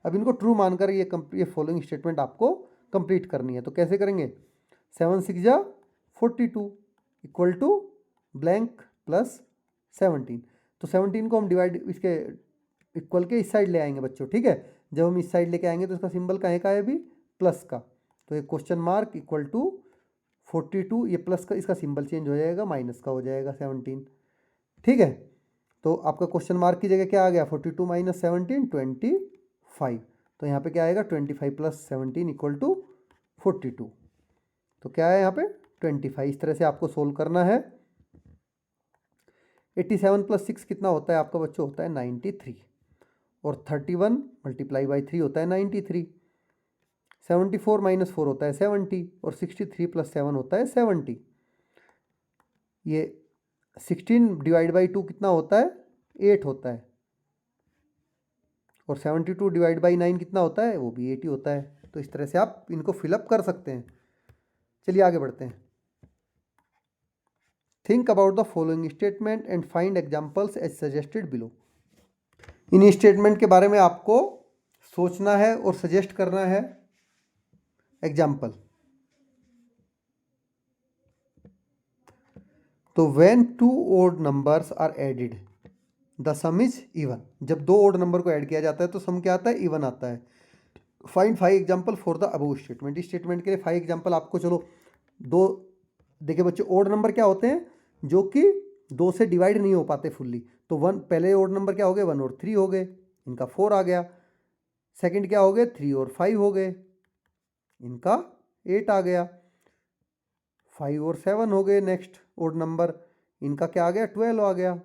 अब इनको ट्रू मानकर ये फॉलोइंग स्टेटमेंट आपको कंप्लीट करनी है, तो कैसे करेंगे 7 6 जा 42 इक्वल टू ब्लैंक प्लस 17। तो 17 को हम डिवाइड इसके इक्वल के इस साइड ले आएंगे बच्चों। ठीक है, जब हम इस साइड लेके आएंगे तो इसका सिंबल कहाँ का है अभी प्लस का, तो ये क्वेश्चन मार्क इक्वल टू 42, ये प्लस का इसका सिंबल चेंज हो जाएगा, माइनस का हो जाएगा 17। ठीक है, तो आपका क्वेश्चन मार्क की जगह क्या आ गया 42 माइनस 17 25, तो यहाँ पे क्या आएगा 25 प्लस 17 इक्वल टू 42, तो क्या है यहाँ पे 25। इस तरह से आपको सोल्व करना है। 87 प्लस 6 कितना होता है आपका बच्चों, होता है 93, और 31 मल्टीप्लाई बाई 3 होता है 93। 74 माइनस 4 होता है 70, और 63 प्लस 7 होता है 70। ये 16 डिवाइड बाई 2 कितना होता है 8 होता है, और 72 डिवाइड बाई 9 कितना होता है, वो भी 8 ही होता है। तो इस तरह से आप इनको फिलअप कर सकते हैं। चलिए आगे बढ़ते हैं। Think about the following statement and find examples as suggested below. इन स्टेटमेंट के बारे में आपको सोचना है और सजेस्ट करना है। एग्जाम्पल, तो when two odd numbers are added the sum is even. जब दो ओड नंबर को ऐड किया जाता है तो सम क्या आता है? इवन आता है। Find 5 example for the above statement. इस स्टेटमेंट के लिए 5 एग्जाम्पल आपको, चलो दो, देखिए बच्चों, ओड नंबर क्या होते हैं? जो कि 2 से डिवाइड नहीं हो पाते फुल्ली। तो 1, पहले ओड नंबर क्या हो गए? 1 और 3 हो गए, इनका 4 आ गया। सेकंड क्या हो गए? 3 और 5 हो गए, इनका 8 आ गया। 5 और 7 हो गए नेक्स्ट ओड नंबर, इनका क्या आ गया? 12 आ गया।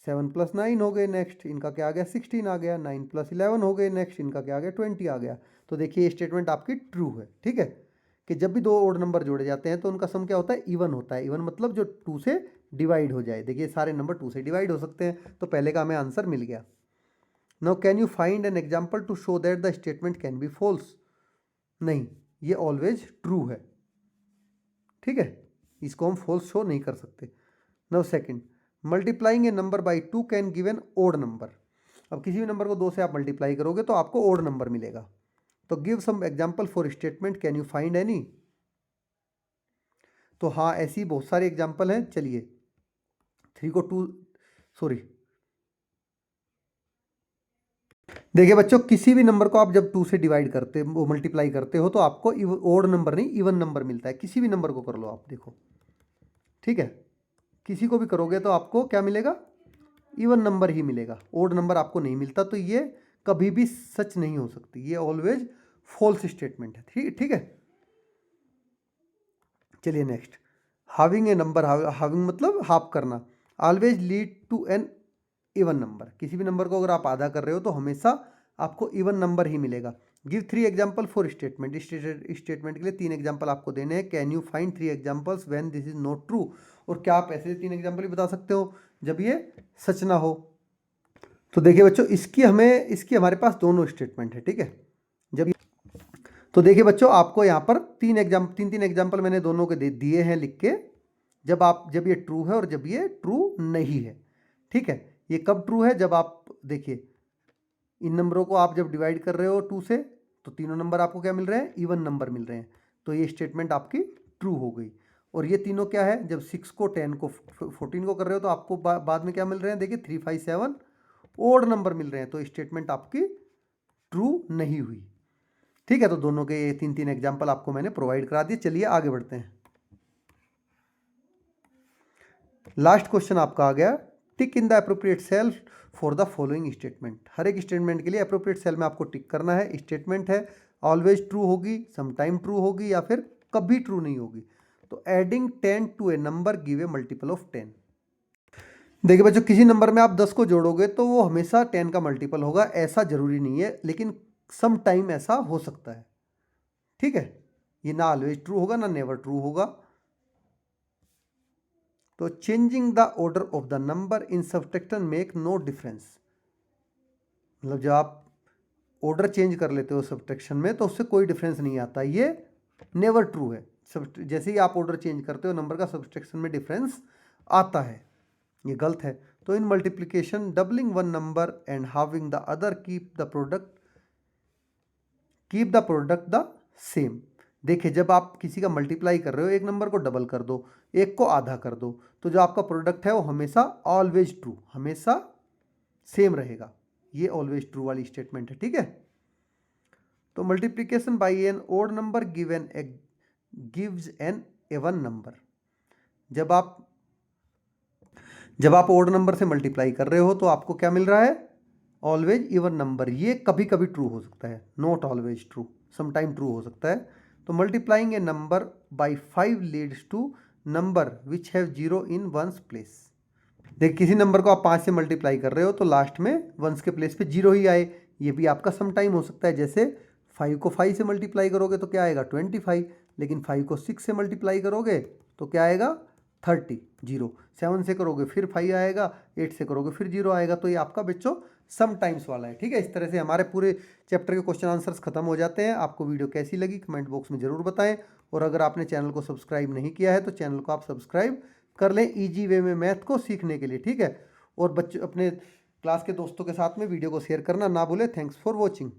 7 + 9 हो गए नेक्स्ट, इनका क्या आ गया? 16 आ गया। 9 + 11 हो गए नेक्स्ट, इनका क्या आ गया? 20 आ गया। तो देखिए ये स्टेटमेंट आपकी ट्रू है। ठीक है, कि जब भी दो ओड नंबर जोड़े जाते हैं तो उनका सम क्या होता है? इवन होता है। इवन मतलब जो 2 से डिवाइड हो जाए। देखिए सारे नंबर 2 से डिवाइड हो सकते हैं, तो पहले का हमें आंसर मिल गया। Now can you find an example to show that the statement can be false. नहीं, ये ऑलवेज ट्रू है। ठीक है, इसको हम फॉल्स शो नहीं कर सकते। Now second, multiplying a number by 2 can give an odd number. अब किसी भी नंबर को 2 से आप मल्टीप्लाई करोगे तो आपको ओड नंबर मिलेगा। तो give some example for statement, can you find any. तो हाँ, ऐसी बहुत सारे एग्जाम्पल हैं। चलिए 3 को 2, सॉरी, देखिए बच्चों, किसी भी नंबर को आप जब 2 से डिवाइड करते वो मल्टीप्लाई करते हो तो आपको ओड नंबर नहीं, इवन नंबर मिलता है। किसी भी नंबर को कर लो आप, देखो। ठीक है, किसी को भी करोगे तो आपको क्या मिलेगा? इवन नंबर ही मिलेगा, ओड नंबर आपको नहीं मिलता। तो ये कभी भी सच नहीं हो सकती, ये ऑलवेज फॉल्स स्टेटमेंट है। ठीक ठीक है। चलिए next, halving a number, halving मतलब हाफ करना, always lead to an even number. किसी भी नंबर को अगर आप आधा कर रहे हो तो हमेशा आपको इवन नंबर ही मिलेगा। Give 3 example for statement. Statement के लिए 3 एग्जाम्पल आपको देने हैं। Can you find 3 examples when this is not true. और क्या आप ऐसे 3 एग्जाम्पल भी बता सकते हो जब ये सच ना हो? तो देखिए बच्चों, इसकी हमारे पास दोनों स्टेटमेंट है। ठीक है, जब तो देखिए बच्चों, आपको यहाँ पर तीन एग्जाम्पल मैंने दोनों के दे दिए हैं लिख के। जब ये ट्रू है और जब ये ट्रू नहीं है। ठीक है, ये कब ट्रू है? जब आप देखिए इन नंबरों को आप जब डिवाइड कर रहे हो 2 से, तो तीनों नंबर आपको क्या मिल रहे हैं? इवन नंबर मिल रहे हैं। तो ये स्टेटमेंट आपकी ट्रू हो गई। और ये तीनों क्या है? जब 6 को 10 को 14 को कर रहे हो तो आपको बाद में क्या मिल रहे हैं? देखिए 3, 5, 7 ओड नंबर मिल रहे हैं। तो स्टेटमेंट आपकी ट्रू नहीं हुई। ठीक है, तो दोनों के ये 3 एग्जाम्पल आपको मैंने प्रोवाइड करा दिए। चलिए आगे बढ़ते हैं। लास्ट क्वेश्चन आपका आ गया, tick in the appropriate cell for the following statement. हर एक स्टेटमेंट के लिए अप्रोप्रिएट सेल में आपको टिक करना है। स्टेटमेंट है ऑलवेज ट्रू होगी, समटाइम ट्रू होगी, या फिर कभी ट्रू नहीं होगी। तो adding 10 to a number give a multiple of 10। देखिए बच्चों, किसी नंबर में आप 10 को जोड़ोगे तो वो हमेशा 10 का मल्टीपल होगा, ऐसा जरूरी नहीं है, लेकिन सम टाइम ऐसा हो सकता है। ठीक है, ये ना ऑलवेज ट्रू होगा ना नेवर ट्रू होगा। तो changing the order of the number in subtraction make no difference. मतलब जब आप ऑर्डर चेंज कर लेते हो सब्ट्रैक्शन में तो उससे कोई डिफरेंस नहीं आता, ये नेवर ट्रू है। जैसे ही आप ऑर्डर चेंज करते हो नंबर का, सब्ट्रैक्शन में डिफरेंस आता है, ये गलत है। तो इन multiplication doubling one number and having the other keep the product the same. देखिए जब आप किसी का मल्टीप्लाई कर रहे हो, एक नंबर को डबल कर दो, एक को आधा कर दो, तो जो आपका प्रोडक्ट है वो हमेशा ऑलवेज ट्रू, हमेशा सेम रहेगा। ये ऑलवेज ट्रू वाली स्टेटमेंट है। ठीक है, तो multiplication by an odd number gives an even number. जब आप ओड नंबर से मल्टीप्लाई कर रहे हो तो आपको क्या मिल रहा है? Always even number. ये कभी कभी ट्रू हो सकता है, not always true, sometime true हो सकता है। तो multiplying a number by 5 leads to number which have 0 in ones place. देख, किसी नंबर को आप 5 से मल्टीप्लाई कर रहे हो तो लास्ट में वंस के प्लेस पे 0 ही आए, ये भी आपका सम टाइम हो सकता है। जैसे 5 को 5 से मल्टीप्लाई करोगे तो क्या आएगा? 25, लेकिन 5 को 6 से मल्टीप्लाई करोगे तो क्या आएगा? 30, 0। 7 से करोगे फिर 5 आएगा, 8 से करोगे फिर 0 आएगा। तो ये आपका बच्चों सम टाइम्स वाला है। ठीक है, इस तरह से हमारे पूरे चैप्टर के क्वेश्चन आंसर्स खत्म हो जाते हैं। आपको वीडियो कैसी लगी कमेंट बॉक्स में ज़रूर बताएं। और अगर आपने चैनल को सब्सक्राइब नहीं किया है तो चैनल को आप सब्सक्राइब कर लें, ईजी वे में मैथ को सीखने के लिए। ठीक है, और बच्चों अपने क्लास के दोस्तों के साथ में वीडियो को शेयर करना ना भूलें। Thanks for watching.